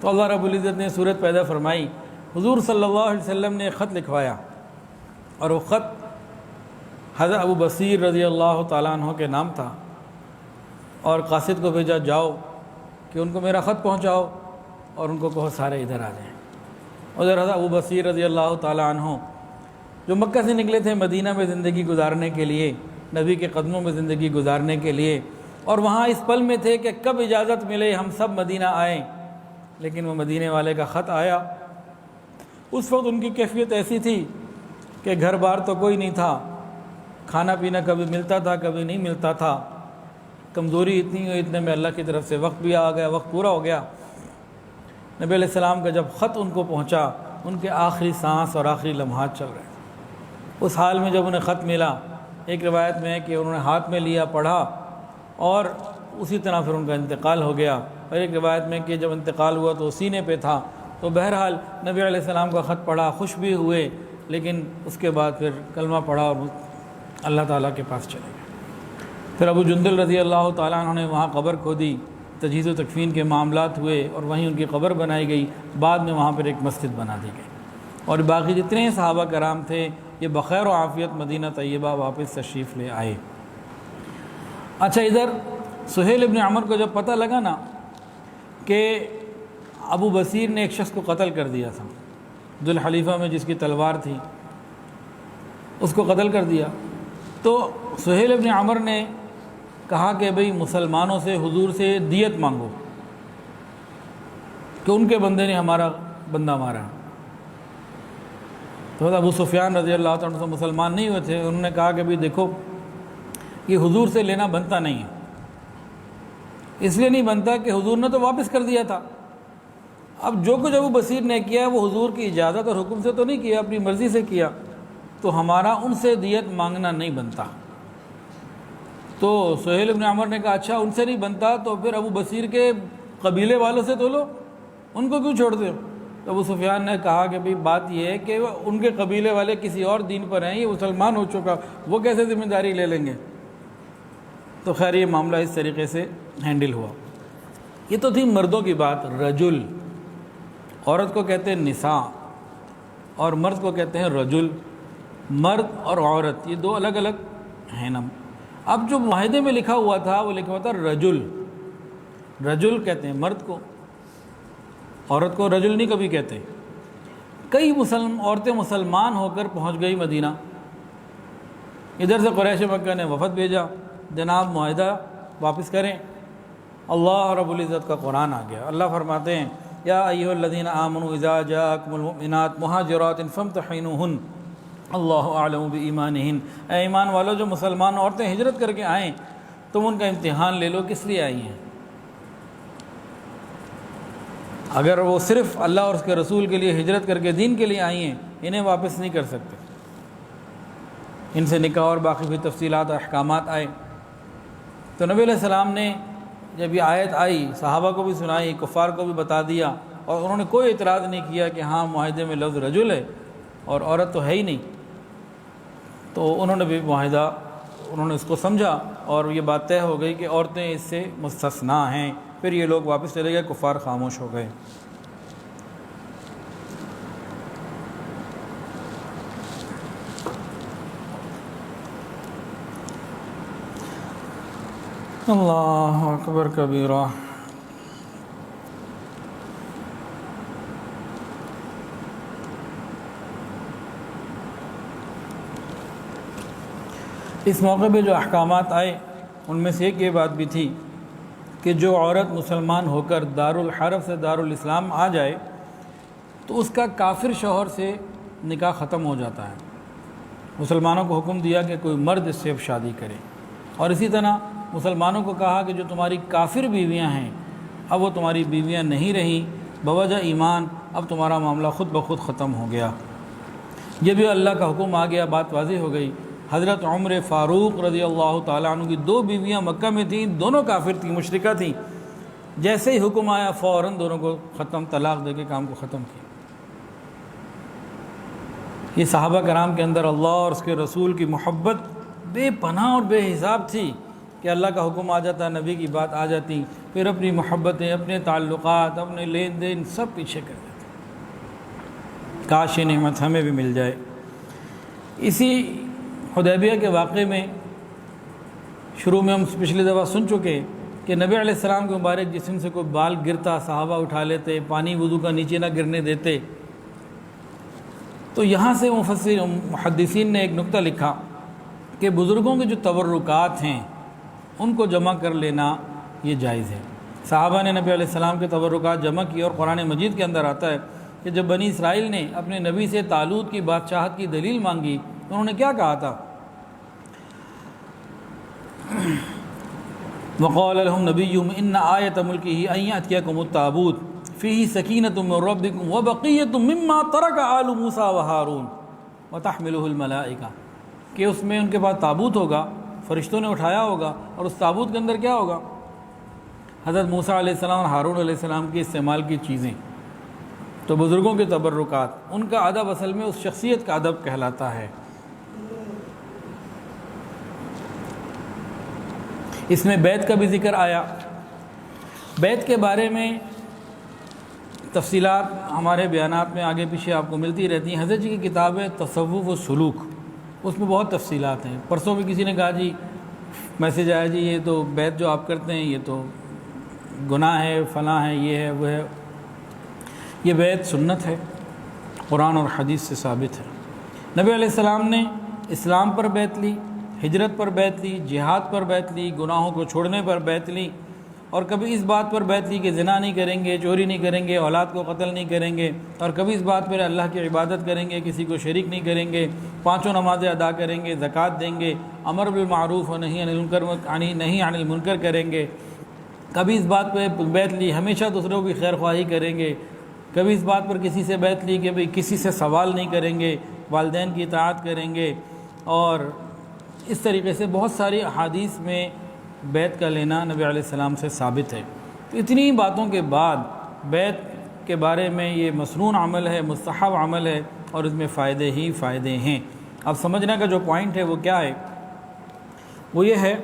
[SPEAKER 1] تو اللہ رب العزت نے صورت پیدا فرمائی، حضور صلی اللہ علیہ وسلم نے خط لکھوایا، اور وہ خط حضرت ابو بصیر رضی اللہ تعالیٰ عنہ کے نام تھا، اور قاصد کو بھیجا، جاؤ کہ ان کو میرا خط پہنچاؤ اور ان کو کہو سارے ادھر آ جائیں۔ ادھر حضرت ابو بصیر رضی اللہ تعالیٰ عنہ جو مکہ سے نکلے تھے مدینہ میں زندگی گزارنے کے لیے، نبی کے قدموں میں زندگی گزارنے کے لیے، اور وہاں اس پل میں تھے کہ کب اجازت ملے ہم سب مدینہ آئیں، لیکن وہ مدینے والے کا خط آیا۔ اس وقت ان کی کیفیت ایسی تھی کہ گھر بار تو کوئی نہیں تھا، کھانا پینا کبھی ملتا تھا کبھی نہیں ملتا تھا، کمزوری اتنی ہوئی، اتنے میں اللہ کی طرف سے وقت بھی آ گیا، وقت پورا ہو گیا۔ نبی علیہ السلام کا جب خط ان کو پہنچا، ان کے آخری سانس اور آخری لمحات چل رہے، اس حال میں جب انہیں خط ملا، ایک روایت میں ہے کہ انہوں نے ہاتھ میں لیا، پڑھا، اور اسی طرح پھر ان کا انتقال ہو گیا، اور ایک روایت میں کہ جب انتقال ہوا تو سینے پہ تھا۔ تو بہرحال نبی علیہ السلام کا خط پڑھا، خوش بھی ہوئے، لیکن اس کے بعد پھر کلمہ پڑھا اور اللہ تعالیٰ کے پاس چلے گئے۔ پھر ابو جندل رضی اللہ تعالیٰ عنہ نے وہاں قبر کھودی، تجہیز و تکفین کے معاملات ہوئے، اور وہیں ان کی قبر بنائی گئی، بعد میں وہاں پر ایک مسجد بنا دی گئی، اور باقی جتنے صحابہ کرام تھے یہ بخیر و عافیت مدینہ طیبہ واپس تشریف لے آئے۔ اچھا، ادھر سہیل ابن عمر کو جب پتہ لگا نا کہ ابو بصیر نے ایک شخص کو قتل کر دیا تھا، ذوالحلیفہ میں جس کی تلوار تھی اس کو قتل کر دیا، تو سہیل ابن عمر نے کہا کہ بھئی مسلمانوں سے حضور سے دیت مانگو کہ ان کے بندے نے ہمارا بندہ مارا۔ تو ابو سفیان رضی اللہ عنہ سے مسلمان نہیں ہوئے تھے، انہوں نے کہا کہ بھی دیکھو یہ حضور سے لینا بنتا نہیں ہے، اس لیے نہیں بنتا کہ حضور نے تو واپس کر دیا تھا، اب جو کچھ ابو بصیر نے کیا وہ حضور کی اجازت اور حکم سے تو نہیں کیا، اپنی مرضی سے کیا، تو ہمارا ان سے دیت مانگنا نہیں بنتا۔ تو سہیل بن عمر نے کہا اچھا ان سے نہیں بنتا تو پھر ابو بصیر کے قبیلے والوں سے تو لو، ان کو کیوں چھوڑتے ہو؟ تو ابو سفیان نے کہا کہ بھئی بات یہ ہے کہ ان کے قبیلے والے کسی اور دین پر ہیں، یہ مسلمان ہو چکا، وہ کیسے ذمہ داری لے لیں گے؟ تو خیر یہ معاملہ اس طریقے سے ہینڈل ہوا۔ یہ تو تھی مردوں کی بات۔ رجل، عورت کو کہتے ہیں نساء اور مرد کو کہتے ہیں رجل۔ مرد اور عورت یہ دو الگ الگ ہیں نا۔ اب جو معاہدے میں لکھا ہوا تھا وہ لکھا ہوا تھا رجل، رجل کہتے ہیں مرد کو، عورت کو رجل نہیں کبھی کہتے۔ کئی عورتیں مسلمان ہو کر پہنچ گئی مدینہ، ادھر سے قریش مکہ نے وفد بھیجا جناب معاہدہ واپس کریں، اللہ رب العزت کا قرآن آ گیا۔ اللہ فرماتے ہیں یا ایھا الذین آمنوا اذا جاءکم المؤمنات مہاجرات فامتحنوہن اللہ اعلم بایمانہن، اے ایمان والو جو مسلمان عورتیں ہجرت کر کے آئیں تم ان کا امتحان لے لو کس لیے آئی ہیں۔ اگر وہ صرف اللہ اور اس کے رسول کے لیے ہجرت کر کے دین کے لیے آئی ہیں انہیں واپس نہیں کر سکتے، ان سے نکاح اور باقی بھی تفصیلات اور احکامات آئے۔ تو نبی علیہ السلام نے جب یہ آیت آئی صحابہ کو بھی سنائی، کفار کو بھی بتا دیا، اور انہوں نے کوئی اعتراض نہیں کیا کہ ہاں معاہدے میں لفظ رجل ہے اور عورت تو ہے ہی نہیں، تو انہوں نے بھی معاہدہ انہوں نے اس کو سمجھا اور یہ بات طے ہو گئی کہ عورتیں اس سے مستثنیٰ ہیں۔ پھر یہ لوگ واپس چلے گئے، کفار خاموش ہو گئے۔ اللہ اکبر کبیرہ۔ اس موقع پہ جو احکامات آئے ان میں سے ایک یہ بات بھی تھی کہ جو عورت مسلمان ہو کر دارالحرب سے دارالاسلام آ جائے تو اس کا کافر شوہر سے نکاح ختم ہو جاتا ہے۔ مسلمانوں کو حکم دیا کہ کوئی مرد اس سے اب شادی کرے، اور اسی طرح مسلمانوں کو کہا کہ جو تمہاری کافر بیویاں ہیں اب وہ تمہاری بیویاں نہیں رہیں، بوجہ ایمان اب تمہارا معاملہ خود بخود ختم ہو گیا۔ یہ بھی اللہ کا حکم آ گیا، بات واضح ہو گئی۔ حضرت عمر فاروق رضی اللہ تعالیٰ عنہ کی دو بیویاں مکہ میں تھیں، دونوں کافر تھیں، مشرکہ تھیں، جیسے ہی حکم آیا فوراً دونوں کو ختم، طلاق دے کے کام کو ختم کیا۔ یہ صحابہ کرام کے اندر اللہ اور اس کے رسول کی محبت بے پناہ اور بے حساب تھی کہ اللہ کا حکم آ جاتا، نبی کی بات آ جاتی، پھر اپنی محبتیں، اپنے تعلقات، اپنے لین دین سب پیچھے کر دیتے۔ کاش یہ نعمت ہمیں بھی مل جائے۔ اسی حدیبیہ کے واقعے میں شروع میں ہم پچھلی دفعہ سن چکے کہ نبی علیہ السلام کے مبارک جسم سے کوئی بال گرتا صحابہ اٹھا لیتے، پانی وضو کا نیچے نہ گرنے دیتے۔ تو یہاں سے محدثین نے ایک نقطہ لکھا کہ بزرگوں کے جو تبرکات ہیں ان کو جمع کر لینا یہ جائز ہے۔ صحابہ نے نبی علیہ السلام کے تبرکات جمع کیے، اور قرآن مجید کے اندر آتا ہے کہ جب بنی اسرائیل نے اپنے نبی سے طالوت کی بادشاہت کی دلیل مانگی تو انہوں نے کیا کہا تھا؟ وقال لهم نبيهم ان آیۃ ملکہ ان یأتیکم التابوت فیہ سکینۃ من ربکم وبقیۃ مما ترک آل موسیٰ وہارون وتحملہ الملائکہ، کہ اس میں ان کے پاس تابوت ہوگا، فرشتوں نے اٹھایا ہوگا، اور اس تابوت کے اندر کیا ہوگا؟ حضرت موسیٰ علیہ السلام اور ہارون علیہ السلام کی استعمال کی چیزیں۔ تو بزرگوں کے تبرکات، ان کا ادب اصل میں اس شخصیت کا ادب کہلاتا ہے۔ اس میں بیعت کا بھی ذکر آیا۔ بیعت کے بارے میں تفصیلات ہمارے بیانات میں آگے پیچھے آپ کو ملتی رہتی ہیں۔ حضرت جی کی کتاب ہے تصوف و سلوک، اس میں بہت تفصیلات ہیں۔ پرسوں بھی کسی نے کہا جی میسیج آیا جی یہ تو بیعت جو آپ کرتے ہیں یہ تو گناہ ہے، فلاں ہے، یہ ہے وہ ہے۔ یہ بیعت سنت ہے، قرآن اور حدیث سے ثابت ہے۔ نبی علیہ السلام نے اسلام پر بیعت لی، ہجرت پر بیعت لی، جہاد پر بیعت لی، گناہوں کو چھوڑنے پر بیعت لی، اور کبھی اس بات پر بیعت لی کہ زنا نہیں کریں گے، چوری نہیں کریں گے، اولاد کو قتل نہیں کریں گے، اور کبھی اس بات پر اللہ کی عبادت کریں گے، کسی کو شریک نہیں کریں گے، 5 نمازیں ادا کریں گے، زکوٰۃ دیں گے، امر بالمعروف و نہی عن المنکر کریں گے، کبھی اس بات پہ بیعت لی ہمیشہ دوسروں کی خیر خواہی کریں گے، کبھی اس بات پر کسی سے بیعت لی کہ بھئی کسی سے سوال نہیں کریں گے، والدین کی اطاعت کریں گے، اور اس طریقے سے بہت ساری احادیث میں بیعت کا لینا نبی علیہ السلام سے ثابت ہے۔ تو اتنی باتوں کے بعد بیعت کے بارے میں یہ مسنون عمل ہے، مستحب عمل ہے، اور اس میں فائدے ہی فائدے ہیں۔ اب سمجھنے کا جو پوائنٹ ہے وہ کیا ہے؟ وہ یہ ہے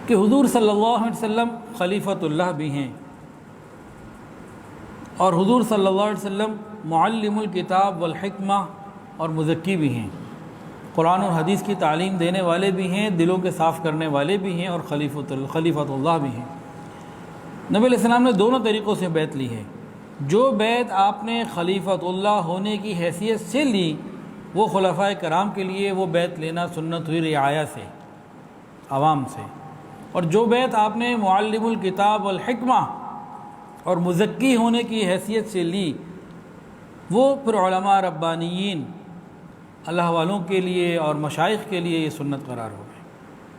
[SPEAKER 1] کہ حضور صلی اللہ علیہ وسلم خلیفۃ اللہ بھی ہیں، اور حضور صلی اللہ علیہ وسلم معلم الکتاب والحکمہ اور مزکی بھی ہیں، قرآن اور حدیث کی تعلیم دینے والے بھی ہیں، دلوں کے صاف کرنے والے بھی ہیں، اور خلیفۃ اللہ بھی ہیں۔ نبی علیہ السلام نے دونوں طریقوں سے بیعت لی ہے۔ جو بیعت آپ نے خلیفۃ اللہ ہونے کی حیثیت سے لی، وہ خلفائے کرام کے لیے وہ بیعت لینا سنت ہوئی رعایا سے، عوام سے، اور جو بیعت آپ نے معلم الکتاب والحکمہ اور مزکی ہونے کی حیثیت سے لی، وہ پھر علماء ربانیین اللہ والوں کے لیے اور مشائخ کے لیے یہ سنت قرار ہو گئی۔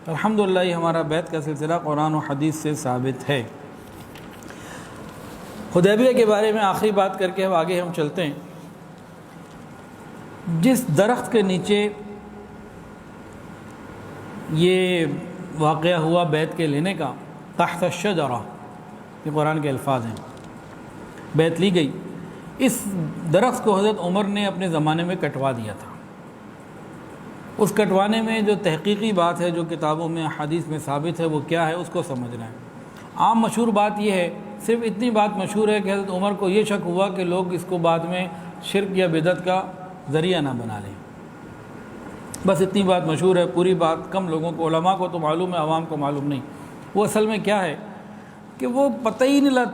[SPEAKER 1] الحمدللہ یہ ہمارا بیعت کا سلسلہ قرآن و حدیث سے ثابت ہے۔ حدیبیہ کے بارے میں آخری بات کر کے اب آگے ہم چلتے ہیں۔ جس درخت کے نیچے یہ واقعہ ہوا بیعت کے لینے کا، تحت الشجرہ، یہ قرآن کے الفاظ ہیں، بیعت لی گئی، اس درخت کو حضرت عمر نے اپنے زمانے میں کٹوا دیا تھا۔ اس کٹوانے میں جو تحقیقی بات ہے، جو کتابوں میں حدیث میں ثابت ہے، وہ کیا ہے، اس کو سمجھنا ہے۔ عام مشہور بات یہ ہے، صرف اتنی بات مشہور ہے کہ حضرت عمر کو یہ شک ہوا کہ لوگ اس کو بعد میں شرک یا بدعت کا ذریعہ نہ بنا لیں، بس اتنی بات مشہور ہے، پوری بات کم لوگوں کو، علماء کو تو معلوم ہے، عوام کو معلوم نہیں۔ وہ اصل میں کیا ہے کہ وہ پتہ ہی نہیں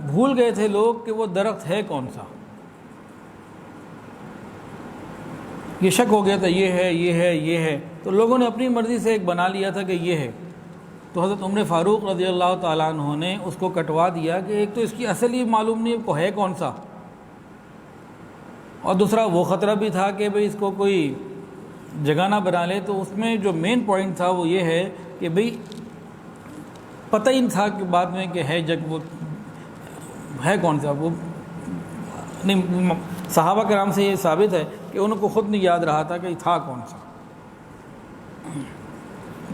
[SPEAKER 1] بھول گئے تھے لوگ کہ وہ درخت ہے کون سا۔ یہ شک ہو گیا تھا، یہ ہے، یہ ہے، یہ ہے، تو لوگوں نے اپنی مرضی سے ایک بنا لیا تھا کہ یہ ہے۔ تو حضرت عمر فاروق رضی اللہ تعالیٰ عنہ نے اس کو کٹوا دیا کہ ایک تو اس کی اصل ہی معلوم نہیں کو ہے کون سا، اور دوسرا وہ خطرہ بھی تھا کہ بھئی اس کو کوئی جگہ نہ بنا لے۔ تو اس میں جو مین پوائنٹ تھا وہ یہ ہے کہ بھئی پتہ ہی نہیں تھا کہ بعد میں کہ ہے وہ ہے کون سا، وہ نہیں، صحابہ کرام سے یہ ثابت ہے کہ ان کو خود نہیں یاد رہا تھا کہ تھا کون سا۔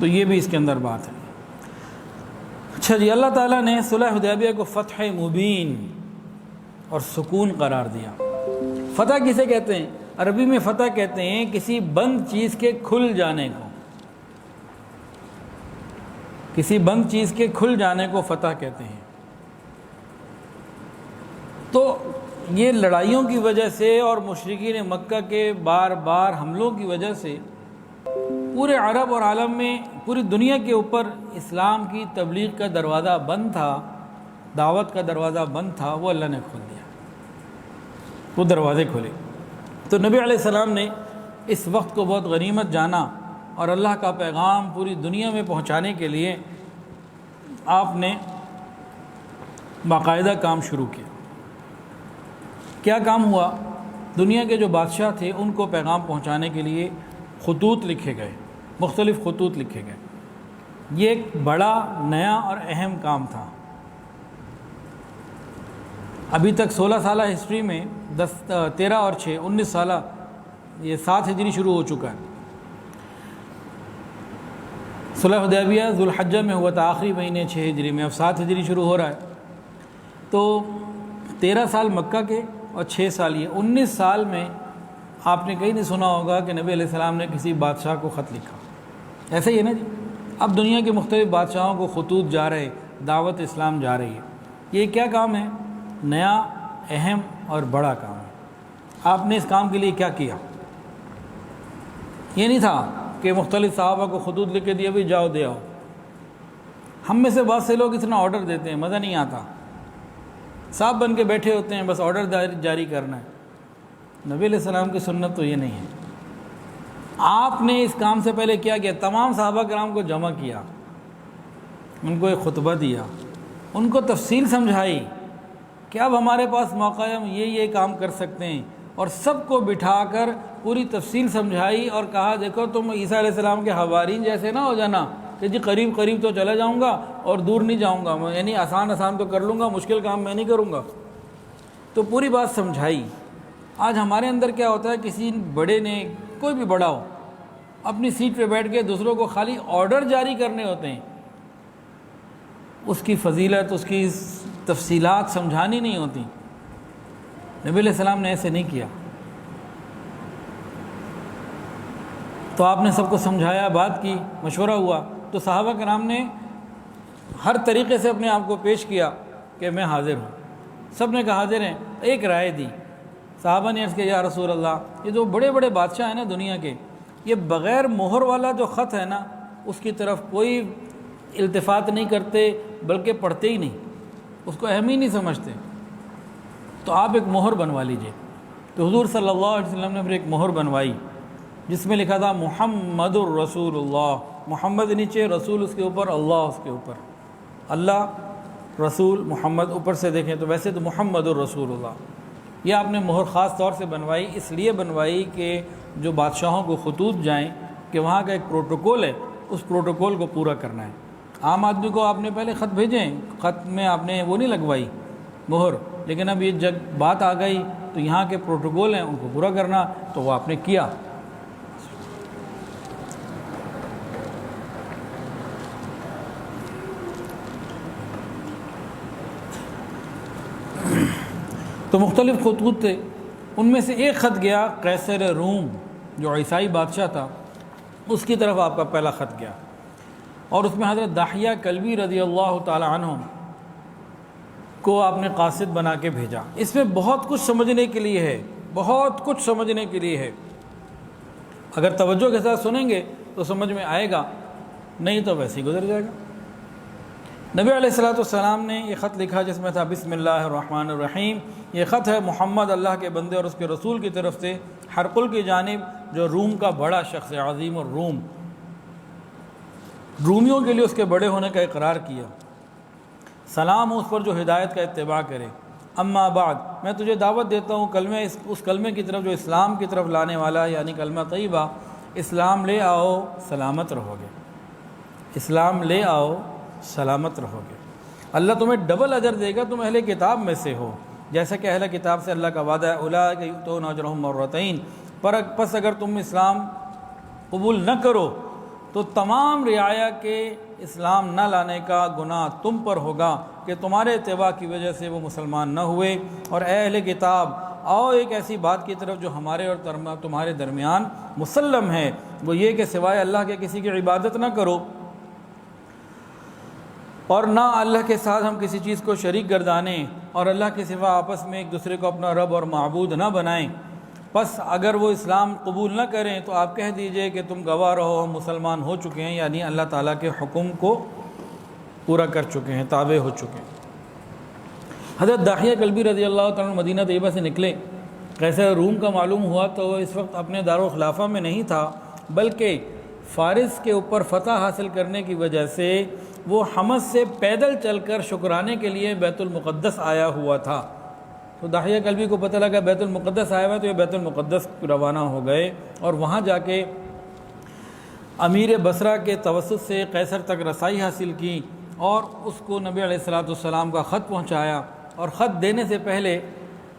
[SPEAKER 1] تو یہ بھی اس کے اندر بات ہے۔ اچھا جی، اللہ تعالیٰ نے صلح حدیبیہ کو فتح مبین اور سکون قرار دیا۔ فتح کسے کہتے ہیں؟ عربی میں فتح کہتے ہیں کسی بند چیز کے کھل جانے کو، کسی بند چیز کے کھل جانے کو فتح کہتے ہیں۔ تو یہ لڑائیوں کی وجہ سے اور مشرکین مکہ کے بار بار حملوں کی وجہ سے پورے عرب اور عالم میں، پوری دنیا کے اوپر اسلام کی تبلیغ کا دروازہ بند تھا، دعوت کا دروازہ بند تھا، وہ اللہ نے کھول دیا، وہ دروازے کھولے۔ تو نبی علیہ السلام نے اس وقت کو بہت غنیمت جانا، اور اللہ کا پیغام پوری دنیا میں پہنچانے کے لیے آپ نے باقاعدہ کام شروع کیا۔ کیا کام ہوا؟ دنیا کے جو بادشاہ تھے ان کو پیغام پہنچانے کے لیے خطوط لکھے گئے، مختلف خطوط لکھے گئے۔ یہ ایک بڑا نیا اور اہم کام تھا۔ ابھی تک 16 سالہ ہسٹری میں 13 اور 6 19 سالہ، یہ 7 ہجری شروع ہو چکا ہے۔ صلح حدیبیہ ذوالحجہ میں ہوا تھا، آخری مہینے 6 ہجری میں، اب 7 ہجری شروع ہو رہا ہے۔ تو 13 سال مکہ کے اور 6 سال یہ 19 سال میں آپ نے کہیں نہیں سنا ہوگا کہ نبی علیہ السلام نے کسی بادشاہ کو خط لکھا۔ ایسا ہی ہے نا جی، اب دنیا کے مختلف بادشاہوں کو خطوط جا رہے، دعوت اسلام جا رہی ہے۔ یہ کیا کام ہے؟ نیا، اہم اور بڑا کام ہے۔ آپ نے اس کام کے لیے کیا کیا؟ یہ نہیں تھا کہ مختلف صحابہ کو خطوط لکھ کے دیا بھی جاؤ دے آؤ۔ ہم میں سے بہت سے لوگ اتنا آرڈر دیتے ہیں، مزہ نہیں آتا، صاحب بن کے بیٹھے ہوتے ہیں، بس آرڈر جاری کرنا ہے۔ نبی علیہ السلام کی سنت تو یہ نہیں ہے۔ آپ نے اس کام سے پہلے کیا کیا؟ تمام صحابہ کرام کو جمع کیا، ان کو ایک خطبہ دیا، ان کو تفصیل سمجھائی کہ اب ہمارے پاس موقع ہے، ہم یہ کام کر سکتے ہیں، اور سب کو بٹھا کر پوری تفصیل سمجھائی اور کہا دیکھو تم عیسیٰ علیہ السلام کے حوارین جیسے نہ ہو جانا کہ جی قریب قریب تو چلا جاؤں گا اور دور نہیں جاؤں گا، یعنی آسان تو کر لوں گا، مشکل کام میں نہیں کروں گا۔ تو پوری بات سمجھائی۔ آج ہمارے اندر کیا ہوتا ہے، کسی بڑے نے، کوئی بھی بڑا ہو، اپنی سیٹ پہ بیٹھ کے دوسروں کو خالی آرڈر جاری کرنے ہوتے ہیں، اس کی فضیلت، اس کی تفصیلات سمجھانی نہیں ہوتی۔ نبی علیہ السلام نے ایسے نہیں کیا، تو آپ نے سب کو سمجھایا، بات کی، مشورہ ہوا، تو صحابہ کرام نے ہر طریقے سے اپنے آپ کو پیش کیا کہ میں حاضر ہوں۔ سب نے کہا حاضر ہیں۔ ایک رائے دی، صحابہ نے عرض کیا یا رسول اللہ، یہ جو بڑے بڑے بادشاہ ہیں نا دنیا کے، یہ بغیر مہر والا جو خط ہے نا اس کی طرف کوئی التفات نہیں کرتے، بلکہ پڑھتے ہی نہیں، اس کو اہم ہی نہیں سمجھتے، تو آپ ایک مہر بنوا لیجئے۔ تو حضور صلی اللہ علیہ وسلم نے پھر ایک مہر بنوائی جس میں لکھا تھا محمد الرسول اللہ، محمد نیچے، رسول اس کے اوپر، اللہ اس کے اوپر، اللہ رسول محمد اوپر سے دیکھیں تو ویسے تو محمد الرسول اللہ۔ یہ آپ نے مہر خاص طور سے بنوائی، اس لیے بنوائی کہ جو بادشاہوں کو خطوط جائیں کہ وہاں کا ایک پروٹوکول ہے، اس پروٹوکول کو پورا کرنا ہے۔ عام آدمی کو آپ نے پہلے خط بھیجیں، خط میں آپ نے وہ نہیں لگوائی مہر، لیکن اب یہ جب بات آ گئی تو یہاں کے پروٹوکول ہیں ان کو پورا کرنا، تو وہ آپ نے کیا۔ تو مختلف خطوط تھے، ان میں سے ایک خط گیا قیصر روم جو عیسائی بادشاہ تھا، اس کی طرف آپ کا پہلا خط گیا، اور اس میں حضرت داحیہ کلبی رضی اللہ تعالی عنہ کو آپ نے قاصد بنا کے بھیجا۔ اس میں بہت کچھ سمجھنے کے لیے ہے، بہت کچھ سمجھنے کے لیے ہے، اگر توجہ کے ساتھ سنیں گے تو سمجھ میں آئے گا، نہیں تو ویسے ہی گزر جائے گا۔ نبی علیہ السلام نے یہ خط لکھا جس میں تھا بسم اللہ الرحمن الرحیم۔ یہ خط ہے محمد اللہ کے بندے اور اس کے رسول کی طرف سے ہرقل کی جانب، جو روم کا بڑا شخص ہے، عظیم الروم، رومیوں کے لیے اس کے بڑے ہونے کا اقرار کیا۔ سلام اس پر جو ہدایت کا اتباع کرے۔ اما بعد، میں تجھے دعوت دیتا ہوں اس کلمے کی طرف جو اسلام کی طرف لانے والا ہے، یعنی کلمہ طیبہ۔ اسلام لے آؤ سلامت رہو گے، اسلام لے آؤ سلامت رہو گے۔ اللہ تمہیں ڈبل اجر دے گا، تم اہل کتاب میں سے ہو، جیسا کہ اہل کتاب سے اللہ کا وعدہ ہے، اولئک یؤتون اجرہم مرتین۔ پس اگر تم اسلام قبول نہ کرو تو تمام رعایا کے اسلام نہ لانے کا گناہ تم پر ہوگا کہ تمہارے اتباع کی وجہ سے وہ مسلمان نہ ہوئے۔ اور اے اہل کتاب، آؤ ایک ایسی بات کی طرف جو ہمارے اور تمہارے درمیان مسلم ہے، وہ یہ کہ سوائے اللہ کے کسی کی عبادت نہ کرو، اور نہ اللہ کے ساتھ ہم کسی چیز کو شریک گردانیں، اور اللہ کے سوا آپس میں ایک دوسرے کو اپنا رب اور معبود نہ بنائیں۔ پس اگر وہ اسلام قبول نہ کریں تو آپ کہہ دیجئے کہ تم گواہ رہو، ہم مسلمان ہو چکے ہیں، یعنی اللہ تعالیٰ کے حکم کو پورا کر چکے ہیں، تابع ہو چکے ہیں۔ حضرت داحیہ کلبی رضی اللہ تعالیٰ مدینہ طیبہ سے نکلے۔ قیصر روم کا معلوم ہوا تو وہ اس وقت اپنے دارالخلافہ میں نہیں تھا، بلکہ فارس کے اوپر فتح حاصل کرنے کی وجہ سے وہ حمص سے پیدل چل کر شکرانے کے لیے بیت المقدس آیا ہوا تھا۔ تو داحیہ کلبی کو پتہ لگا بیت المقدس آیا ہوا ہے، تو یہ بیت المقدس روانہ ہو گئے، اور وہاں جا کے امیر بصرہ کے توسط سے قیصر تک رسائی حاصل کی، اور اس کو نبی علیہ السلام کا خط پہنچایا۔ اور خط دینے سے پہلے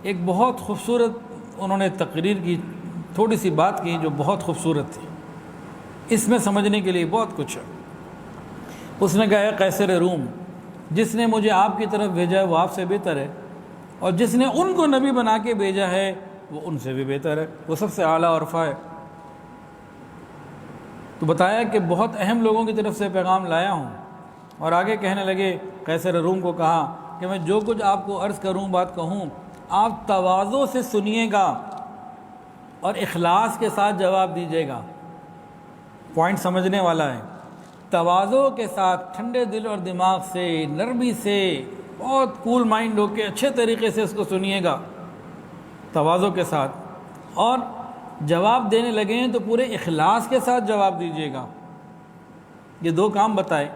[SPEAKER 1] ایک بہت خوبصورت انہوں نے تقریر کی، تھوڑی سی بات کی جو بہت خوبصورت تھی، اس میں سمجھنے کے لیے بہت کچھ ہے۔ اس نے کہا ہے قیصر روم، جس نے مجھے آپ کی طرف بھیجا ہے وہ آپ سے بہتر ہے، اور جس نے ان کو نبی بنا کے بھیجا ہے وہ ان سے بھی بہتر ہے، وہ سب سے اعلیٰ اور رفع ہے۔ تو بتایا کہ بہت اہم لوگوں کی طرف سے پیغام لایا ہوں، اور آگے کہنے لگے، قیصر روم کو کہا کہ میں جو کچھ آپ کو عرض کروں، بات کہوں، آپ تواضع سے سنیے گا اور اخلاص کے ساتھ جواب دیجیے گا۔ پوائنٹ سمجھنے والا ہے، تواضع کے ساتھ، ٹھنڈے دل اور دماغ سے، نرمی سے، بہت کول مائنڈ ہو کے اچھے طریقے سے اس کو سنیے گا، تواضع کے ساتھ، اور جواب دینے لگے ہیں تو پورے اخلاص کے ساتھ جواب دیجیے گا۔ یہ دو کام بتائے،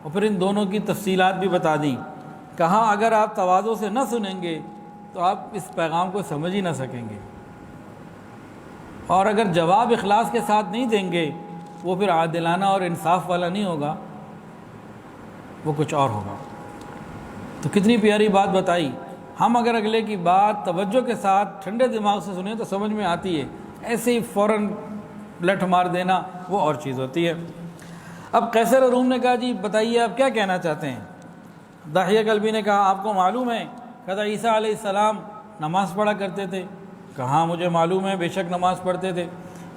[SPEAKER 1] اور پھر ان دونوں کی تفصیلات بھی بتا دیں. کہا اگر آپ تواضع سے نہ سنیں گے تو آپ اس پیغام کو سمجھ ہی نہ سکیں گے، اور اگر جواب اخلاص کے ساتھ نہیں دیں گے وہ پھر عادلانہ اور انصاف والا نہیں ہوگا، وہ کچھ اور ہوگا. تو کتنی پیاری بات بتائی. ہم اگر اگلے کی بات توجہ کے ساتھ ٹھنڈے دماغ سے سنیں تو سمجھ میں آتی ہے، ایسے ہی فوراً لٹ مار دینا وہ اور چیز ہوتی ہے. اب قیصر روم نے کہا جی بتائیے آپ کیا کہنا چاہتے ہیں. داحیہ کلبی نے کہا آپ کو معلوم ہے کہا عیسیٰ علیہ السلام نماز پڑھا کرتے تھے. کہا مجھے معلوم ہے، بے شک نماز پڑھتے تھے.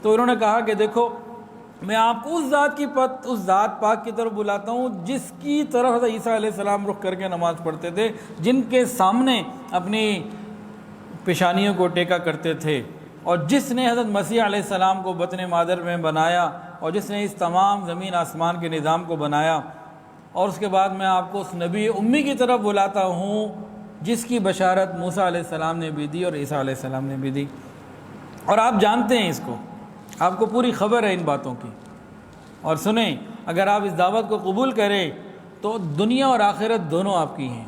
[SPEAKER 1] تو انہوں نے کہا کہ دیکھو میں آپ کو اس ذات پاک کی طرف بلاتا ہوں جس کی طرف حضرت عیسیٰ علیہ السلام رخ کر کے نماز پڑھتے تھے، جن کے سامنے اپنی پیشانیوں کو ٹیکا کرتے تھے، اور جس نے حضرت مسیح علیہ السلام کو بطن مادر میں بنایا، اور جس نے اس تمام زمین آسمان کے نظام کو بنایا. اور اس کے بعد میں آپ کو اس نبی امی کی طرف بلاتا ہوں جس کی بشارت موسیٰ علیہ السلام نے بھی دی اور عیسیٰ علیہ السلام نے بھی دی. اور آپ جانتے ہیں اس کو، آپ کو پوری خبر ہے ان باتوں کی. اور سنیں، اگر آپ اس دعوت کو قبول کریں تو دنیا اور آخرت دونوں آپ کی ہیں،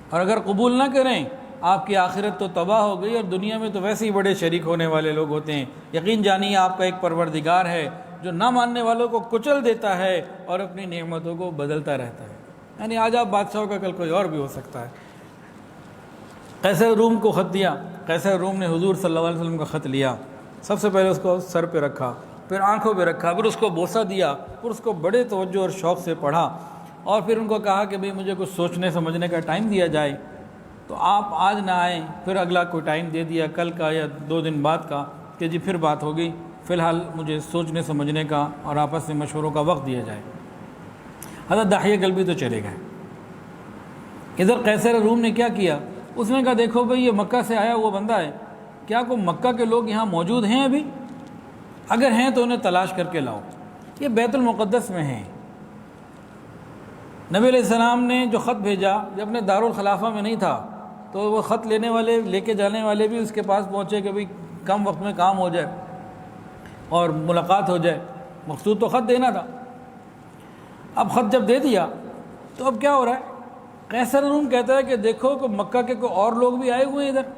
[SPEAKER 1] اور اگر قبول نہ کریں آپ کی آخرت تو تباہ ہو گئی، اور دنیا میں تو ویسے ہی بڑے شریک ہونے والے لوگ ہوتے ہیں. یقین جانیے آپ کا ایک پروردگار ہے جو نہ ماننے والوں کو کچل دیتا ہے اور اپنی نعمتوں کو بدلتا رہتا ہے. یعنی آج آپ بادشاہوں کا کل کوئی اور بھی ہو سکتا ہے. قیصر روم کو خط دیا. قیصر روم نے حضور صلی اللہ علیہ وسلم کا خط لیا. سب سے پہلے اس کو سر پہ رکھا، پھر آنکھوں پہ رکھا، پھر اس کو بوسہ دیا، پھر اس کو بڑے توجہ اور شوق سے پڑھا، اور پھر ان کو کہا کہ بھئی مجھے کچھ سوچنے سمجھنے کا ٹائم دیا جائے. تو آپ آج نہ آئیں، پھر اگلا کوئی ٹائم دے دیا، کل کا یا 2 دن بعد کا، کہ جی پھر بات ہوگی، فی الحال مجھے سوچنے سمجھنے کا اور آپس میں مشوروں کا وقت دیا جائے. حضرت داحیہ کلبی تو چلے گئے. ادھر قیصر روم نے کیا کیا؟ اس نے کہا دیکھو بھئی یہ مکہ سے آیا ہوا بندہ ہے، کیا کوئی مکہ کے لوگ یہاں موجود ہیں ابھی؟ اگر ہیں تو انہیں تلاش کر کے لاؤ، یہ بیت المقدس میں ہیں. نبی علیہ السلام نے جو خط بھیجا جب اپنے دارالخلافہ میں نہیں تھا تو وہ خط لینے والے، لے کے جانے والے بھی اس کے پاس پہنچے کہ بھئی کم وقت میں کام ہو جائے اور ملاقات ہو جائے. مقصود تو خط دینا تھا. اب خط جب دے دیا تو اب کیا ہو رہا ہے؟ قیصر روم کہتا ہے کہ دیکھو کہ مکہ کے کوئی اور لوگ بھی آئے ہوئے ہیں ادھر.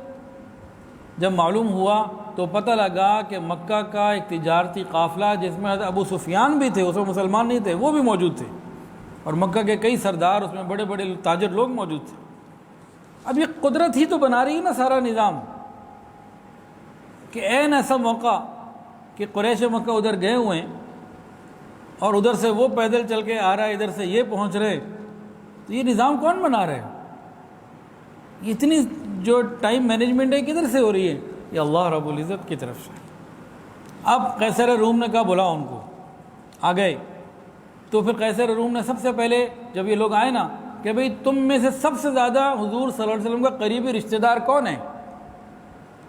[SPEAKER 1] جب معلوم ہوا تو پتہ لگا کہ مکہ کا ایک تجارتی قافلہ جس میں حضرت ابو سفیان بھی تھے، اس میں مسلمان نہیں تھے، وہ بھی موجود تھے، اور مکہ کے کئی سردار، اس میں بڑے بڑے تاجر لوگ موجود تھے. اب یہ قدرت ہی تو بنا رہی ہے نا سارا نظام، کہ این ایسا موقع کہ قریش مکہ ادھر گئے ہوئے ہیں اور ادھر سے وہ پیدل چل کے آ رہا ہے، ادھر سے یہ پہنچ رہے، تو یہ نظام کون بنا رہے ہیں؟ اتنی جو ٹائم مینجمنٹ ہے کدھر سے ہو رہی ہے؟ یہ اللہ رب العزت کی طرف سے. اب قیصر روم نے کہا بلاؤ ان کو. آ گئے. تو پھر قیصر روم نے سب سے پہلے جب یہ لوگ آئے نا کہ بھئی تم میں سے سب سے زیادہ حضور صلی اللہ علیہ وسلم کا قریبی رشتہ دار کون ہے؟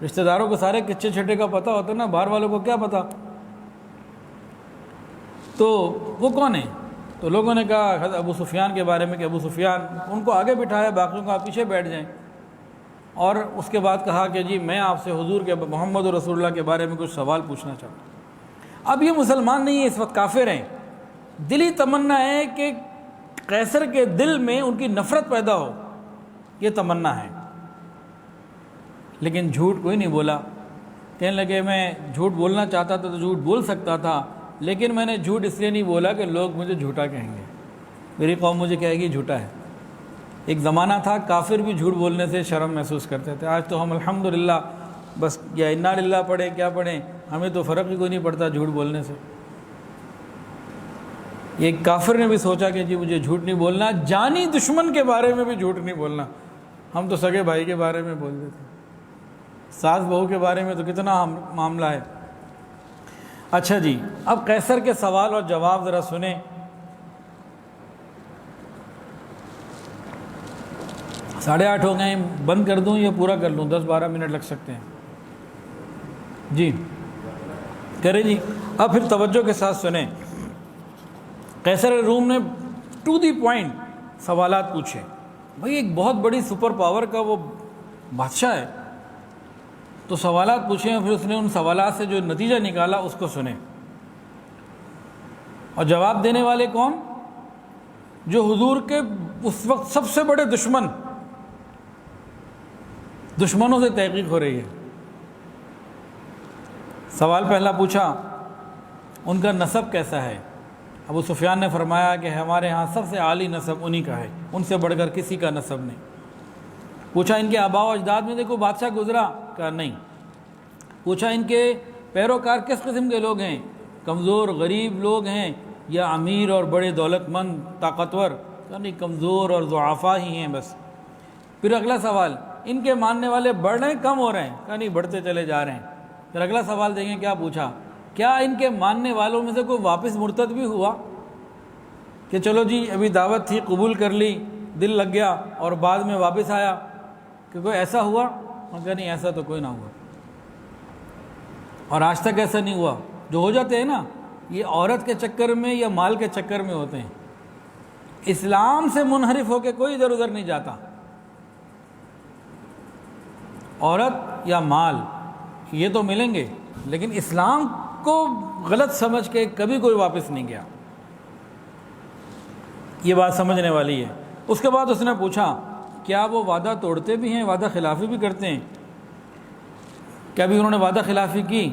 [SPEAKER 1] رشتہ داروں کو سارے کچے چھٹے کا پتہ ہوتا ہے نا، باہر والوں کو کیا پتہ. تو وہ کون ہے؟ تو لوگوں نے کہا حضرت ابو سفیان کے بارے میں کہ ابو سفیان. ان کو آگے بٹھایا، باقیوں کو آپ پیچھے بیٹھ جائیں. اور اس کے بعد کہا کہ جی میں آپ سے حضور کے محمد رسول اللہ کے بارے میں کچھ سوال پوچھنا چاہتا ہوں. اب یہ مسلمان نہیں ہے، اس وقت کافر ہیں. دلی تمنا ہے کہ قیصر کے دل میں ان کی نفرت پیدا ہو، یہ تمنا ہے. لیکن جھوٹ کوئی نہیں بولا. کہنے لگے میں جھوٹ بولنا چاہتا تھا تو جھوٹ بول سکتا تھا، لیکن میں نے جھوٹ اس لیے نہیں بولا کہ لوگ مجھے جھوٹا کہیں گے، میری قوم مجھے کہے گی جھوٹا ہے. ایک زمانہ تھا کافر بھی جھوٹ بولنے سے شرم محسوس کرتے تھے. آج تو ہم الحمدللہ بس یا انا للہ پڑھیں کیا پڑھیں، ہمیں تو فرق ہی کوئی نہیں پڑتا جھوٹ بولنے سے. ایک کافر نے بھی سوچا کہ جی مجھے جھوٹ نہیں بولنا، جانی دشمن کے بارے میں بھی جھوٹ نہیں بولنا. ہم تو سگے بھائی کے بارے میں بول دیتے، ساس بہو کے بارے میں تو کتنا معاملہ ہے. اچھا جی، اب قیصر کے سوال اور جواب ذرا سنیں. 8:30 ہو گئے، بند کر دوں یا پورا کر لوں؟ 10-12 منٹ لگ سکتے ہیں. جی کریں جی. اب پھر توجہ کے ساتھ سنیں. قیصر روم نے ٹو دی پوائنٹ سوالات پوچھے. بھئی ایک بہت بڑی سپر پاور کا وہ بادشاہ ہے، تو سوالات پوچھیں، پھر اس نے ان سوالات سے جو نتیجہ نکالا اس کو سنیں. اور جواب دینے والے کون؟ جو حضور کے اس وقت سب سے بڑے دشمنوں سے تحقیق ہو رہی ہے۔ سوال پہلا پوچھا ان کا نسب کیسا ہے؟ ابو سفیان نے فرمایا کہ ہمارے ہاں سب سے عالی نسب انہی کا ہے، ان سے بڑھ کر کسی کا نسب نہیں۔ پوچھا ان کے آباء و اجداد میں دیکھو بادشاہ گزرا؟ کہا نہیں۔ پوچھا ان کے پیروکار کس قسم کے لوگ ہیں؟ کمزور غریب لوگ ہیں یا امیر اور بڑے دولت مند طاقتور؟ کہا نہیں، کمزور اور ضعفاء ہی ہیں بس۔ پھر اگلا سوال، ان کے ماننے والے بڑھ رہے ہیں کم ہو رہے ہیں؟ کہا نہیں، بڑھتے چلے جا رہے ہیں۔ پھر اگلا سوال دیکھیں کیا پوچھا، کیا ان کے ماننے والوں میں سے کوئی واپس مرتد بھی ہوا کہ چلو جی ابھی دعوت تھی قبول کر لی، دل لگ گیا اور بعد میں واپس آیا، کہ کوئی ایسا ہوا؟ کہا نہیں، ایسا تو کوئی نہ ہوا، اور آج تک ایسا نہیں ہوا۔ جو ہو جاتے ہیں نا یہ عورت کے چکر میں یا مال کے چکر میں ہوتے ہیں، اسلام سے منحرف ہو کے کوئی ادھر ادھر نہیں جاتا۔ عورت یا مال یہ تو ملیں گے، لیکن اسلام کو غلط سمجھ کے کبھی کوئی واپس نہیں گیا۔ یہ بات سمجھنے والی ہے۔ اس کے بعد اس نے پوچھا کیا وہ وعدہ توڑتے بھی ہیں، وعدہ خلافی بھی کرتے ہیں؟ کیا بھی انہوں نے وعدہ خلافی کی؟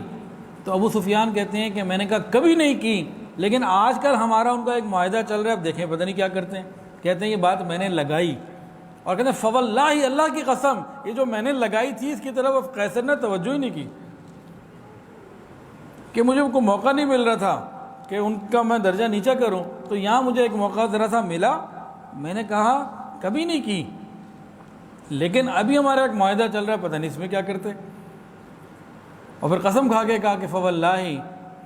[SPEAKER 1] تو ابو سفیان کہتے ہیں کہ میں نے کہا کبھی نہیں کی، لیکن آج کل ہمارا ان کا ایک معاہدہ چل رہا ہے، اب دیکھیں پتہ نہیں کیا کرتے ہیں۔ کہتے ہیں یہ بات میں نے لگائی، اور کہتے ہیں فواللہ اللہ کی قسم یہ جو میں نے لگائی تھی اس کی طرف اب قیصر نے توجہ ہی نہیں کی، کہ مجھے کوئی موقع نہیں مل رہا تھا کہ ان کا میں درجہ نیچا کروں، تو یہاں مجھے ایک موقع ذرا سا ملا، میں نے کہا کبھی نہیں کی، لیکن ابھی ہمارا ایک معاہدہ چل رہا ہے، پتہ نہیں اس میں کیا کرتے۔ اور پھر قسم کھا کے کہا کہ فواللہ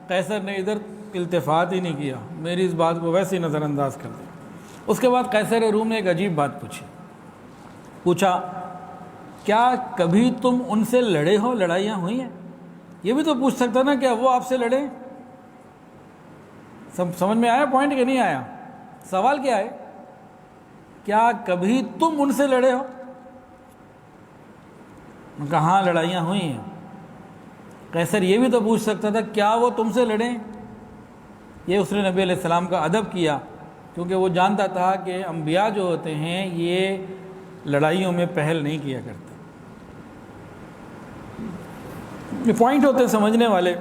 [SPEAKER 1] قیصر نے ادھر التفات ہی نہیں کیا، میری اس بات کو ویسے ہی نظر انداز کر دیا۔ اس کے بعد قیصر روم نے ایک عجیب بات پوچھا کیا کبھی تم ان سے لڑے ہو، لڑائیاں ہوئی ہیں؟ یہ بھی تو پوچھ سکتا نا، کیا وہ آپ سے لڑے؟ سمجھ میں آیا پوائنٹ کہ نہیں آیا؟ سوال کیا ہے، کیا کبھی تم ان سے لڑے ہو؟ کہا ہاں لڑائیاں ہوئی ہیں۔ قیصر یہ بھی تو پوچھ سکتا تھا کیا وہ تم سے لڑیں؟ یہ اس نے نبی علیہ السلام کا ادب کیا، کیونکہ وہ جانتا تھا کہ انبیاء جو ہوتے ہیں یہ لڑائیوں میں پہل نہیں کیا کرتے۔ یہ پوائنٹ ہوتے ہیں سمجھنے والے۔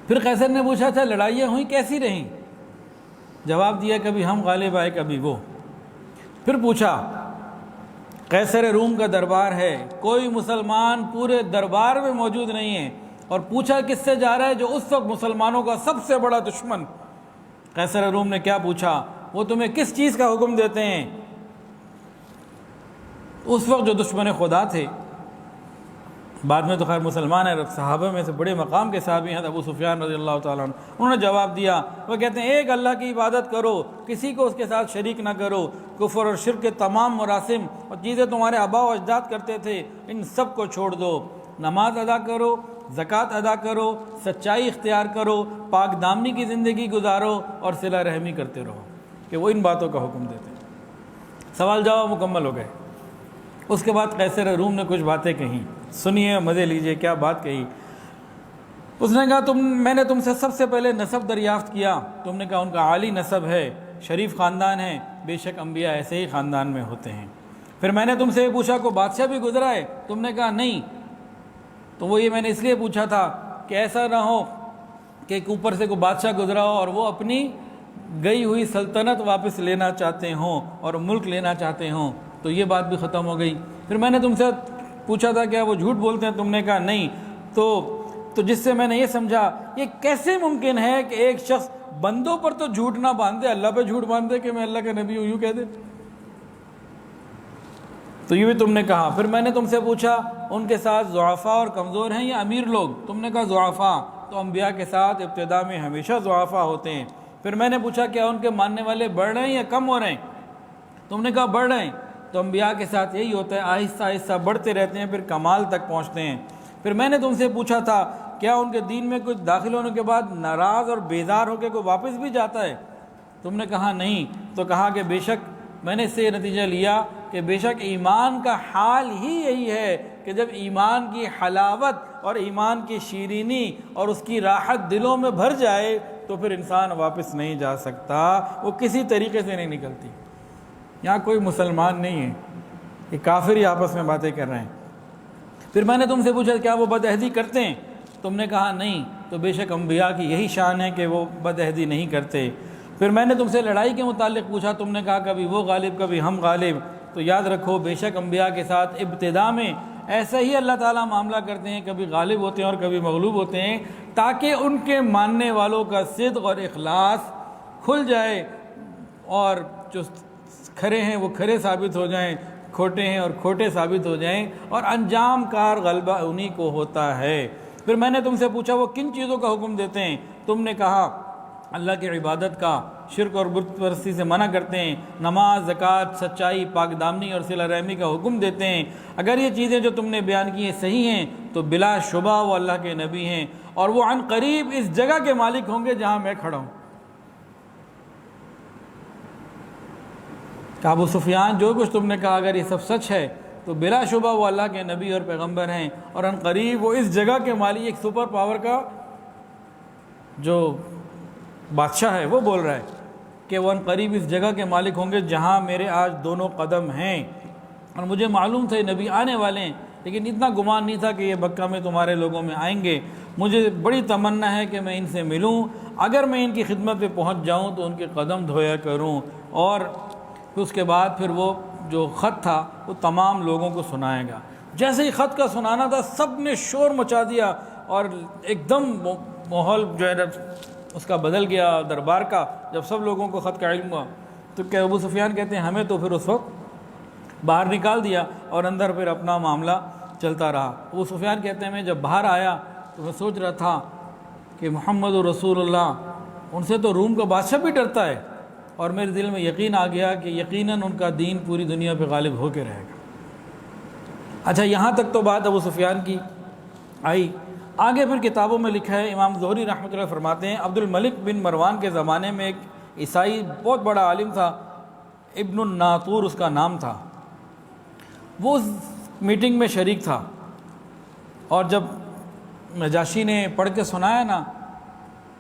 [SPEAKER 1] پھر قیصر نے پوچھا اچھا لڑائیاں ہوئیں کیسی رہیں؟ جواب دیا کبھی ہم غالب آئے کبھی وہ۔ پھر پوچھا قیصر روم کا دربار ہے، کوئی مسلمان پورے دربار میں موجود نہیں ہے، اور پوچھا کس سے جا رہا ہے؟ جو اس وقت مسلمانوں کا سب سے بڑا دشمن۔ قیصر روم نے کیا پوچھا؟ وہ تمہیں کس چیز کا حکم دیتے ہیں؟ اس وقت جو دشمن خدا تھے، بعد میں تو خیر مسلمان ہے، صحابہ میں سے بڑے مقام کے صحابی ہیں ابو سفیان رضی اللہ تعالیٰ عنہ، انہوں نے جواب دیا، وہ کہتے ہیں ایک اللہ کی عبادت کرو، کسی کو اس کے ساتھ شریک نہ کرو، کفر اور شرک کے تمام مراسم اور چیزیں تمہارے آباء و اجداد کرتے تھے ان سب کو چھوڑ دو، نماز ادا کرو، زکوٰۃ ادا کرو، سچائی اختیار کرو، پاک دامنی کی زندگی گزارو اور صلہ رحمی کرتے رہو، کہ وہ ان باتوں کا حکم دیتے ہیں۔ سوال جواب مکمل ہو گئے۔ اس کے بعد قیصر روم نے کچھ باتیں کہیں، سنیے مزے لیجئے کیا بات کہی۔ اس نے کہا میں نے تم سے سب سے پہلے نسب دریافت کیا، تم نے کہا ان کا عالی نسب ہے، شریف خاندان ہے، بے شک انبیاء ایسے ہی خاندان میں ہوتے ہیں۔ پھر میں نے تم سے یہ پوچھا کوئی بادشاہ بھی گزرا ہے؟ تم نے کہا نہیں۔ تو وہ یہ میں نے اس لیے پوچھا تھا کہ ایسا نہ ہو کہ اوپر سے کوئی بادشاہ گزرا ہو اور وہ اپنی گئی ہوئی سلطنت واپس لینا چاہتے ہوں اور ملک لینا چاہتے ہوں، تو یہ بات بھی ختم ہو گئی۔ پھر میں نے تم سے پوچھا تھا کیا وہ جھوٹ بولتے ہیں؟ تم نے کہا نہیں۔ تو جس سے میں نے یہ سمجھا یہ کیسے ممکن ہے کہ ایک شخص بندوں پر تو جھوٹ نہ باندھے، اللہ پہ جھوٹ باندھے کہ میں اللہ کا نبی ہوں، یوں کہہ دے؟ تو یہ بھی تم نے کہا۔ پھر میں نے تم سے پوچھا ان کے ساتھ ضعفاء اور کمزور ہیں یا امیر لوگ؟ تم نے کہا ضعفاء۔ تو انبیاء کے ساتھ ابتدا میں ہمیشہ ضعفاء ہوتے ہیں۔ پھر میں نے پوچھا کیا ان کے ماننے والے بڑھ رہے ہیں یا کم ہو رہے ہیں؟ تم نے کہا بڑھ رہے ہیں۔ تو انبیاء کے ساتھ یہی ہوتا ہے، آہستہ آہستہ بڑھتے رہتے ہیں، پھر کمال تک پہنچتے ہیں۔ پھر میں نے تم سے پوچھا تھا کیا ان کے دین میں کچھ داخل ہونے کے بعد ناراض اور بیزار ہو کے کوئی واپس بھی جاتا ہے؟ تم نے کہا نہیں۔ تو کہا کہ بے شک میں نے اس سے یہ نتیجہ لیا کہ بے شک ایمان کا حال ہی یہی ہے کہ جب ایمان کی حلاوت اور ایمان کی شیرینی اور اس کی راحت دلوں میں بھر جائے تو پھر انسان واپس نہیں جا سکتا، وہ کسی طریقے سے نہیں نکلتی۔ یہاں کوئی مسلمان نہیں ہے، یہ کافر ہی آپس میں باتیں کر رہے ہیں۔ پھر میں نے تم سے پوچھا کیا وہ بدعہدی کرتے ہیں؟ تم نے کہا نہیں، تو بے شک انبیاء کی یہی شان ہے کہ وہ بدعہدی نہیں کرتے۔ پھر میں نے تم سے لڑائی کے متعلق پوچھا، تم نے کہا کبھی وہ غالب کبھی ہم غالب۔ تو یاد رکھو بے شک انبیاء کے ساتھ ابتدا میں ایسا ہی اللہ تعالیٰ معاملہ کرتے ہیں، کبھی غالب ہوتے ہیں اور کبھی مغلوب ہوتے ہیں، تاکہ ان کے ماننے والوں کا صدق اور اخلاص کھل جائے، اور جو کھرے ہیں وہ کھرے ثابت ہو جائیں، کھوٹے ہیں اور کھوٹے ثابت ہو جائیں، اور انجام کار غلبہ انہی کو ہوتا ہے۔ پھر میں نے تم سے پوچھا وہ کن چیزوں کا حکم دیتے ہیں؟ تم نے کہا اللہ کی عبادت کا، شرک اور بت پرستی سے منع کرتے ہیں، نماز، زکوٰۃ، سچائی، پاک دامنی اور صلہ رحمی کا حکم دیتے ہیں۔ اگر یہ چیزیں جو تم نے بیان کی ہیں صحیح ہیں تو بلا شبہ وہ اللہ کے نبی ہیں، اور وہ عن قریب اس جگہ کے مالک ہوں گے جہاں میں کھڑا ہوں۔ کہ ابو سفیان جو کچھ تم نے کہا اگر یہ سب سچ ہے تو بلا شبہ وہ اللہ کے نبی اور پیغمبر ہیں، اور عن قریب وہ اس جگہ کے مالک، ایک سپر پاور کا جو بادشاہ ہے وہ بول رہا ہے کہ وہ عن قریب اس جگہ کے مالک ہوں گے جہاں میرے آج دونوں قدم ہیں۔ اور مجھے معلوم تھا یہ نبی آنے والے ہیں، لیکن اتنا گمان نہیں تھا کہ یہ مکہ میں تمہارے لوگوں میں آئیں گے۔ مجھے بڑی تمنا ہے کہ میں ان سے ملوں، اگر میں ان کی خدمت پہ پہنچ جاؤں تو ان کے قدم دھویا کروں، اور پھر اس کے بعد پھر وہ جو خط تھا وہ تمام لوگوں کو سنائے گا۔ جیسے ہی خط کا سنانا تھا سب نے شور مچا دیا، اور ایک دم ماحول جو ہے اس کا بدل گیا دربار کا، جب سب لوگوں کو خط کا علم ہوا۔ تو کہ ابو سفیان کہتے ہیں ہمیں تو پھر اس وقت باہر نکال دیا اور اندر پھر اپنا معاملہ چلتا رہا۔ ابو سفیان کہتے ہیں میں جب باہر آیا تو میں سوچ رہا تھا کہ محمد رسول اللہ، ان سے تو روم کا بادشاہ بھی ڈرتا ہے، اور میرے دل میں یقین آ گیا کہ یقیناً ان کا دین پوری دنیا پہ غالب ہو کے رہے گا۔ اچھا، یہاں تک تو بات ابو سفیان کی آئی۔ آگے پھر کتابوں میں لکھا ہے، امام زہری رحمۃ اللہ فرماتے ہیں عبد الملک بن مروان کے زمانے میں ایک عیسائی بہت بڑا عالم تھا، ابن الناطور اس کا نام تھا۔ وہ اس میٹنگ میں شریک تھا، اور جب نجاشی نے پڑھ کے سنایا نا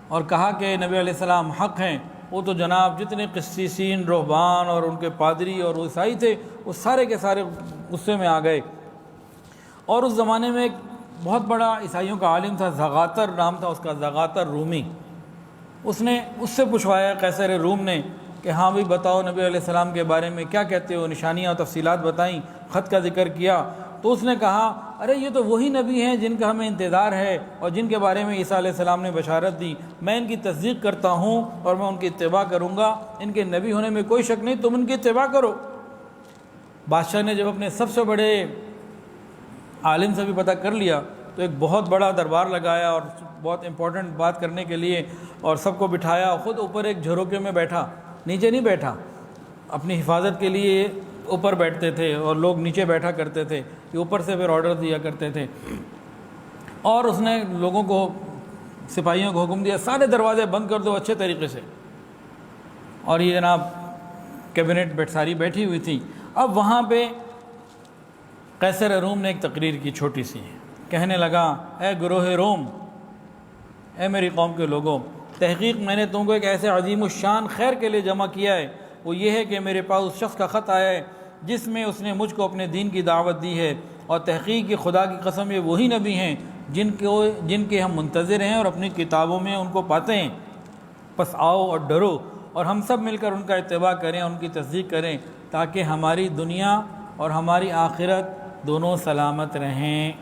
[SPEAKER 1] اور کہا کہ نبی علیہ السلام حق ہیں، وہ تو جناب جتنے قسیسین، رہبان اور ان کے پادری اور عیسائی تھے وہ سارے کے سارے غصے میں آ گئے۔ اور اس زمانے میں ایک بہت بڑا عیسائیوں کا عالم تھا، زغاتر نام تھا اس کا، زغاتر رومی۔ اس نے اس سے پوچھوایا قیصر روم نے کہ ہاں بھی بتاؤ نبی علیہ السلام کے بارے میں کیا کہتے ہو، نشانیاں اور تفصیلات بتائیں، خط کا ذکر کیا۔ تو اس نے کہا ارے یہ تو وہی نبی ہیں جن کا ہمیں انتظار ہے اور جن کے بارے میں عیسیٰ علیہ السلام نے بشارت دی، میں ان کی تصدیق کرتا ہوں اور میں ان کی اتباع کروں گا، ان کے نبی ہونے میں کوئی شک نہیں، تم ان کی اتباع کرو۔ بادشاہ نے جب اپنے سب سے بڑے عالم سے بھی پتہ کر لیا تو ایک بہت بڑا دربار لگایا اور بہت امپورٹنٹ بات کرنے کے لیے، اور سب کو بٹھایا، خود اوپر ایک جھروکے میں بیٹھا، نیچے نہیں بیٹھا، اپنی حفاظت کے لیے اوپر بیٹھتے تھے اور لوگ نیچے بیٹھا کرتے تھے، یہ اوپر سے پھر آرڈر دیا کرتے تھے۔ اور اس نے لوگوں کو، سپاہیوں کو حکم دیا سارے دروازے بند کر دو اچھے طریقے سے، اور یہ جناب کیبنٹ ساری بیٹھی ہوئی تھی۔ اب وہاں پہ قیصر روم نے ایک تقریر کی چھوٹی سی، کہنے لگا اے گروہ روم، اے میری قوم کے لوگوں، تحقیق میں نے تم کو ایک ایسے عظیم الشان خیر کے لیے جمع کیا ہے، وہ یہ ہے کہ میرے پاس اس شخص کا خط آیا ہے جس میں اس نے مجھ کو اپنے دین کی دعوت دی ہے، اور تحقیق کی خدا کی قسم یہ وہی نبی ہیں جن کے ہم منتظر ہیں اور اپنی کتابوں میں ان کو پاتے ہیں، پس آؤ اور ڈرو اور ہم سب مل کر ان کا اتباع کریں اور ان کی تصدیق کریں، تاکہ ہماری دنیا اور ہماری آخرت دونوں سلامت رہیں۔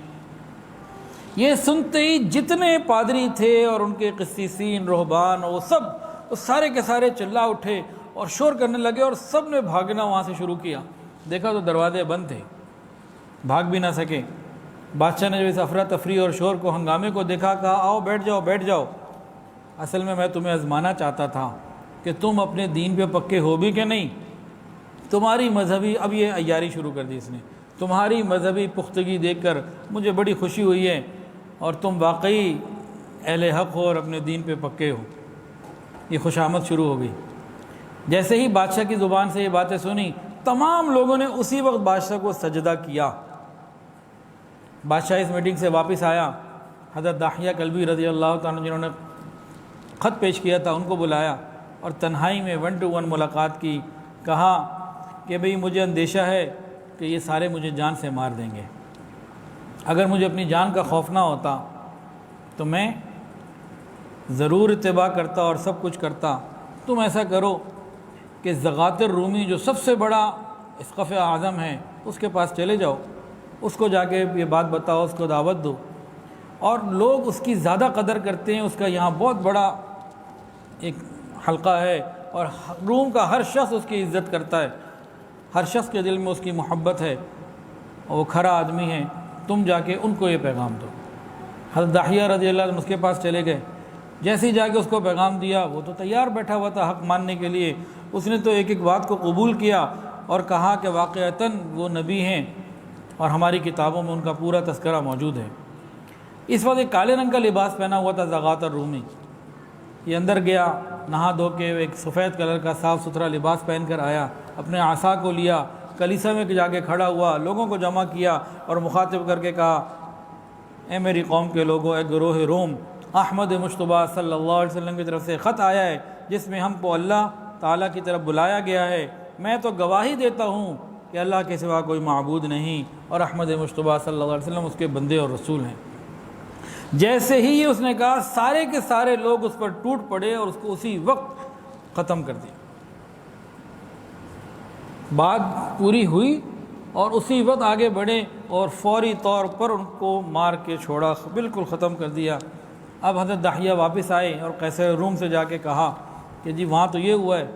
[SPEAKER 1] یہ سنتے ہی جتنے پادری تھے اور ان کے قسیسین، رہبان، وہ سارے کے سارے چلا اٹھے اور شور کرنے لگے، اور سب نے بھاگنا وہاں سے شروع کیا۔ دیکھا تو دروازے بند تھے، بھاگ بھی نہ سکے۔ بادشاہ نے جو اس افراتفری اور شور کو، ہنگامے کو دیکھا، کہا آؤ بیٹھ جاؤ بیٹھ جاؤ، اصل میں تمہیں آزمانا چاہتا تھا کہ تم اپنے دین پہ پکے ہو بھی کہ نہیں۔ تمہاری مذہبی، اب یہ عیاری شروع کر دی اس نے، تمہاری مذہبی پختگی دیکھ کر مجھے بڑی خوشی ہوئی ہے، اور تم واقعی اہل حق ہو اور اپنے دین پہ پکے ہو۔ یہ خوشامد شروع ہو گئی۔ جیسے ہی بادشاہ کی زبان سے یہ باتیں سنی، تمام لوگوں نے اسی وقت بادشاہ کو سجدہ کیا۔ بادشاہ اس میٹنگ سے واپس آیا، حضرت داحیہ کلبی رضی اللہ تعالیٰ جنہوں نے خط پیش کیا تھا ان کو بلایا اور تنہائی میں 1 to 1 ملاقات کی. کہا کہ بھئی مجھے اندیشہ ہے کہ یہ سارے مجھے جان سے مار دیں گے. اگر مجھے اپنی جان کا خوف نہ ہوتا تو میں ضرور اتباع کرتا اور سب کچھ کرتا. تم ایسا کرو کہ زغاتر رومی جو سب سے بڑا اسقف اعظم ہے اس کے پاس چلے جاؤ, اس کو جا کے یہ بات بتاؤ, اس کو دعوت دو. اور لوگ اس کی زیادہ قدر کرتے ہیں, اس کا یہاں بہت بڑا ایک حلقہ ہے اور روم کا ہر شخص اس کی عزت کرتا ہے, ہر شخص کے دل میں اس کی محبت ہے اور وہ کھرا آدمی ہے. تم جا کے ان کو یہ پیغام دو. حضرت داحیہ رضی اللہ عنہ اس کے پاس چلے گئے. جیسے ہی جا کے اس کو پیغام دیا, وہ تو تیار بیٹھا ہوا تھا حق ماننے کے لیے. اس نے تو ایک ایک بات کو قبول کیا اور کہا کہ واقعتاً وہ نبی ہیں اور ہماری کتابوں میں ان کا پورا تذکرہ موجود ہے. اس وقت ایک کالے رنگ کا لباس پہنا ہوا تھا زغاتر رومی. یہ اندر گیا, نہا دھو کے ایک سفید کلر کا صاف ستھرا لباس پہن کر آیا, اپنے عصا کو لیا, کلیسا میں جا کے کھڑا ہوا, لوگوں کو جمع کیا اور مخاطب کر کے کہا, اے میری قوم کے لوگوں, اے گروہ روم, احمد مجتبیٰ صلی اللہ علیہ وسلم کی طرف سے خط آیا ہے جس میں ہم کو اللہ تعالیٰ کی طرف بلایا گیا ہے. میں تو گواہی دیتا ہوں کہ اللہ کے سوا کوئی معبود نہیں اور احمد مجتبیٰ صلی اللہ علیہ وسلم اس کے بندے اور رسول ہیں. جیسے ہی یہ اس نے کہا, سارے کے سارے لوگ اس پر ٹوٹ پڑے اور اس کو اسی وقت ختم کر دیا. بات پوری ہوئی اور اسی وقت آگے بڑھے اور فوری طور پر ان کو مار کے چھوڑا, بالکل ختم کر دیا. اب حضرت داحیہ واپس آئے اور قیصر روم سے جا کے کہا کہ جی وہاں تو یہ ہوا ہے.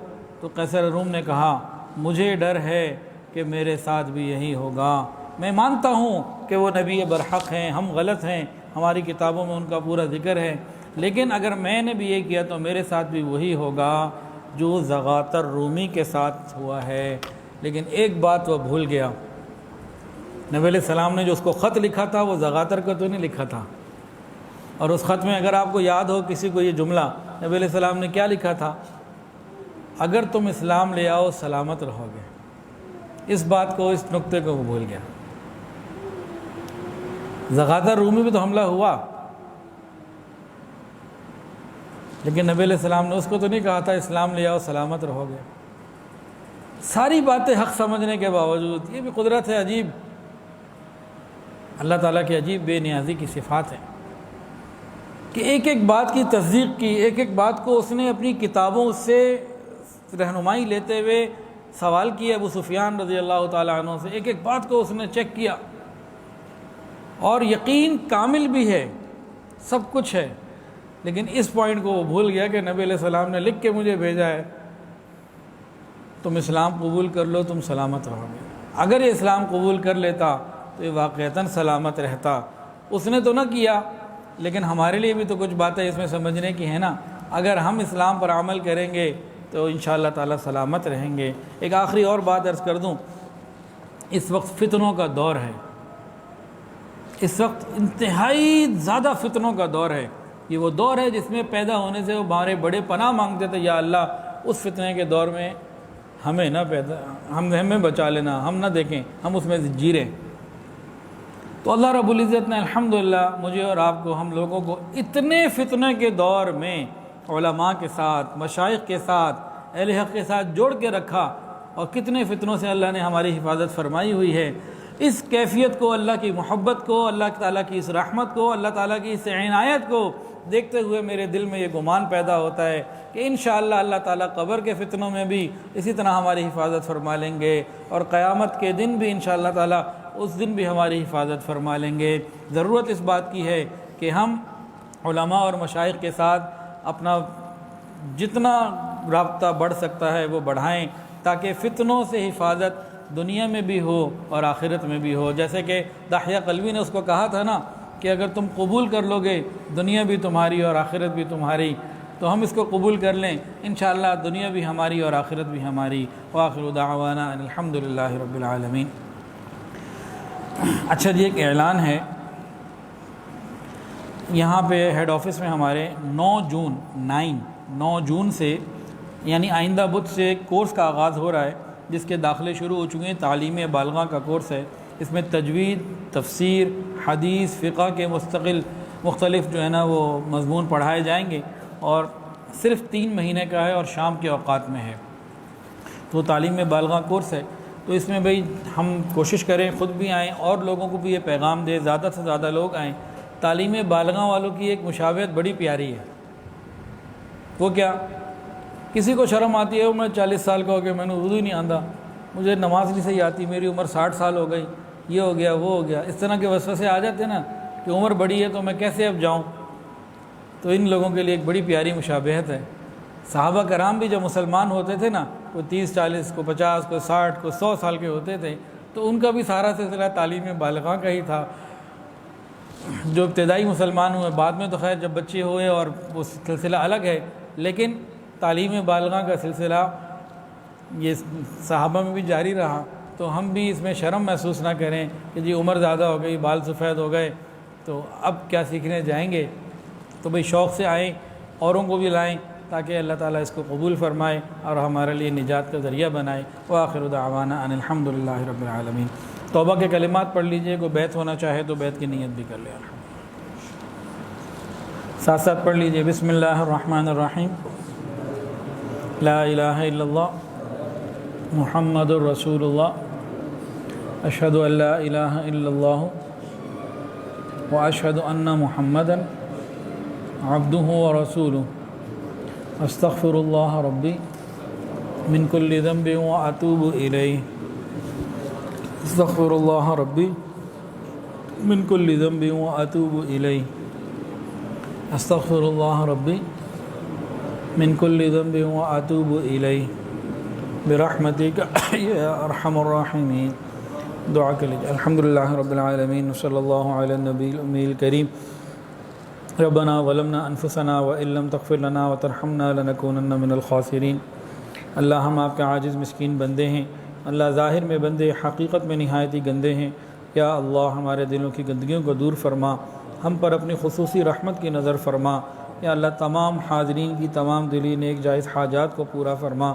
[SPEAKER 1] تو قیصر روم نے کہا, مجھے ڈر ہے کہ میرے ساتھ بھی یہی ہوگا. میں مانتا ہوں کہ وہ نبی برحق ہیں, ہم غلط ہیں, ہماری کتابوں میں ان کا پورا ذکر ہے, لیکن اگر میں نے بھی یہ کیا تو میرے ساتھ بھی وہی ہوگا جو زغاتر رومی کے ساتھ ہوا ہے. لیکن ایک بات وہ بھول گیا, نبی علیہ السلام نے جو اس کو خط لکھا تھا وہ زغاتر کو تو نہیں لکھا تھا. اور اس خط میں اگر آپ کو یاد ہو کسی کو یہ جملہ, نبی علیہ السلام نے کیا لکھا تھا, اگر تم اسلام لے آؤ سلامت رہو گے. اس بات کو, اس نقطے کو وہ بھول گیا. زغاتر رومی بھی تو حملہ ہوا, لیکن نبی علیہ السلام نے اس کو تو نہیں کہا تھا اسلام لے آؤ سلامت رہو گے. ساری باتیں حق سمجھنے کے باوجود, یہ بھی قدرت ہے عجیب, اللہ تعالیٰ کی عجیب بے نیازی کی صفات ہے کہ ایک ایک بات کی تصدیق کی, ایک ایک بات کو اس نے اپنی کتابوں سے رہنمائی لیتے ہوئے سوال کیا ابو سفیان رضی اللہ تعالیٰ عنہ سے. ایک ایک بات کو اس نے چیک کیا اور یقین کامل بھی ہے, سب کچھ ہے, لیکن اس پوائنٹ کو وہ بھول گیا کہ نبی علیہ السلام نے لکھ کے مجھے بھیجا ہے, تم اسلام قبول کر لو تم سلامت رہو گے. اگر یہ اسلام قبول کر لیتا تو یہ واقعتاً سلامت رہتا. اس نے تو نہ کیا, لیکن ہمارے لیے بھی تو کچھ باتیں اس میں سمجھنے کی ہیں نا. اگر ہم اسلام پر عمل کریں گے تو انشاءاللہ تعالیٰ سلامت رہیں گے. ایک آخری اور بات عرض کر دوں, اس وقت فتنوں کا دور ہے, اس وقت انتہائی زیادہ فتنوں کا دور ہے. یہ وہ دور ہے جس میں پیدا ہونے سے وہ ہمارے بڑے پناہ مانگتے تھے, یا اللہ اس فتنے کے دور میں ہمیں نہ ہمیں بچا لینا, ہم نہ دیکھیں, ہم اس میں جی رہے. تو اللہ رب العزت نے الحمدللہ مجھے اور آپ کو, ہم لوگوں کو اتنے فتنے کے دور میں علماء کے ساتھ, مشائخ کے ساتھ, اہل حق کے ساتھ جوڑ کے رکھا, اور کتنے فتنوں سے اللہ نے ہماری حفاظت فرمائی ہوئی ہے. اس کیفیت کو, اللہ کی محبت کو, اللہ تعالیٰ کی اس رحمت کو, اللہ تعالیٰ کی اس عنایت کو دیکھتے ہوئے میرے دل میں یہ گمان پیدا ہوتا ہے کہ انشاءاللہ اللہ تعالیٰ قبر کے فتنوں میں بھی اسی طرح ہماری حفاظت فرما لیں گے, اور قیامت کے دن بھی انشاءاللہ تعالیٰ اس دن بھی ہماری حفاظت فرما لیں گے. ضرورت اس بات کی ہے کہ ہم علماء اور مشائخ کے ساتھ اپنا جتنا رابطہ بڑھ سکتا ہے وہ بڑھائیں, تاکہ فتنوں سے حفاظت دنیا میں بھی ہو اور آخرت میں بھی ہو. جیسے کہ داحیہ قلبی نے اس کو کہا تھا نا کہ اگر تم قبول کر لو گے دنیا بھی تمہاری اور آخرت بھی تمہاری, تو ہم اس کو قبول کر لیں, انشاءاللہ دنیا بھی ہماری اور آخرت بھی ہماری. وآخر دعوانا ان الحمدللہ رب العالمین. اچھا جی, ایک اعلان ہے. یہاں پہ ہیڈ آفس میں ہمارے 9 جون سے یعنی آئندہ بدھ سے ایک کورس کا آغاز ہو رہا ہے, جس کے داخلے شروع ہو چکے ہیں. تعلیم بالغاہ کا کورس ہے. اس میں تجوید, تفسیر, حدیث, فقہ کے مختلف جو ہے نا وہ مضمون پڑھائے جائیں گے, اور صرف 3 مہینے کا ہے اور شام کے اوقات میں ہے۔ تو تعلیم بالغہ کورس ہے، تو اس میں بھئی ہم کوشش کریں، خود بھی آئیں اور لوگوں کو بھی یہ پیغام دیں، زیادہ سے زیادہ لوگ آئیں۔ تعلیم بالغہ والوں کی ایک مشابہت بڑی پیاری ہے۔ وہ کیا؟ کسی کو شرم آتی ہے، میں 40 سال کا ہو گیا، میں نے اردو ہی نہیں آتا، مجھے نماز نہیں صحیح آتی، میری عمر 60 سال ہو گئی، یہ ہو گیا وہ ہو گیا، اس طرح کے وسوسے آ جاتے ہیں نا کہ عمر بڑی ہے تو میں کیسے اب جاؤں۔ تو ان لوگوں کے لیے ایک بڑی پیاری مشابہت ہے۔ صحابہ کرام بھی جب مسلمان ہوتے تھے نا، کوئی 30 40 کو 50 کو 60 کو 100 سال کے ہوتے تھے، تو ان کا بھی سارا سلسلہ تعلیم بالغہ کا ہی تھا۔ جو ابتدائی مسلمان ہوئے، بعد میں تو خیر جب بچے ہوئے اور وہ سلسلہ الگ ہے، لیکن تعلیم بالغہ کا سلسلہ یہ صحابہ میں بھی جاری رہا۔ تو ہم بھی اس میں شرم محسوس نہ کریں کہ جی عمر زیادہ ہو گئی، بال سفید ہو گئے، تو اب کیا سیکھنے جائیں گے۔ تو بھئی شوق سے آئیں، اوروں کو بھی لائیں تاکہ اللہ تعالیٰ اس کو قبول فرمائے اور ہمارے لیے نجات کا ذریعہ بنائے۔ وآخر دعوانا ان الحمدللہ رب العالمین۔ توبہ کے کلمات پڑھ لیجئے، کوئی بیعت ہونا چاہے تو بیعت کی نیت بھی کر لے۔ ساتھ ساتھ پڑھ لیجئے، بسم اللہ الرحمن الرحیم، لا الہ الا اللہ محمد الرسول اللہ، اشہد ان لا الہ الا اللہ واشہد ان محمدا عبدہ ورسولہ، استغفر اللہ ربی من کل ذنب واتوب الیہ، استغفر اللہ ربی من کل ذنب واتوب الیہ، استغفر اللہ ربی من کل ذنب واتوب الیہ برحمتک یا ارحم الراحمین۔ دعا کے لیجیے۔ الحمدللہ رب العالمین، صلی اللہ علی النبی الامی الکریم۔ ربنا ظلمنا انفسنا وان لم تغفر لنا وترحمنا لنکونن من الخاسرین۔ اللہ ہم آپ کے عاجز مسکین بندے ہیں، اللہ ظاہر میں بندے، حقیقت میں نہایت ہی گندے ہیں۔ یا اللہ ہمارے دلوں کی گندگیوں کو دور فرما، ہم پر اپنی خصوصی رحمت کی نظر فرما۔ یا اللہ تمام حاضرین کی تمام دلی نیک جائز حاجات کو پورا فرما۔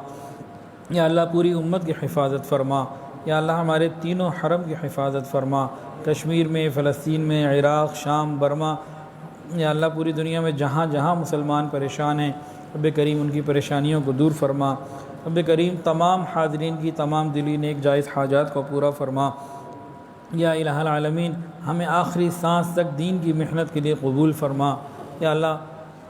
[SPEAKER 1] یا اللہ پوری امت کی حفاظت فرما۔ یا اللہ ہمارے تینوں حرم کی حفاظت فرما، کشمیر میں، فلسطین میں، عراق، شام، برما۔ یا اللہ پوری دنیا میں جہاں جہاں مسلمان پریشان ہیں، رب کریم ان کی پریشانیوں کو دور فرما۔ رب کریم تمام حاضرین کی تمام دلی نیک جائز حاجات کو پورا فرما۔ یا الہ العالمین ہمیں آخری سانس تک دین کی محنت کے لیے قبول فرما۔ یا اللہ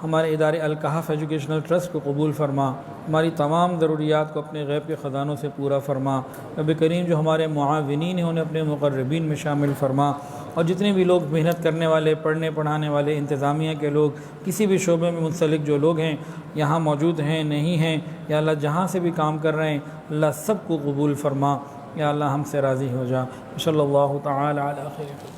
[SPEAKER 1] ہمارے ادارے الکہف ایجوکیشنل ٹرسٹ کو قبول فرما، ہماری تمام ضروریات کو اپنے غیب کے خزانوں سے پورا فرما۔ رب کریم جو ہمارے معاونین ہیں انہیں اپنے مقربین میں شامل فرما، اور جتنے بھی لوگ محنت کرنے والے، پڑھنے پڑھانے والے، انتظامیہ کے لوگ، کسی بھی شعبے میں منسلک جو لوگ ہیں، یہاں موجود ہیں نہیں ہیں، یا اللہ جہاں سے بھی کام کر رہے ہیں اللہ سب کو قبول فرما۔ یا اللہ ہم سے راضی ہو جا۔ صلی اللہ تعالی علی خیر۔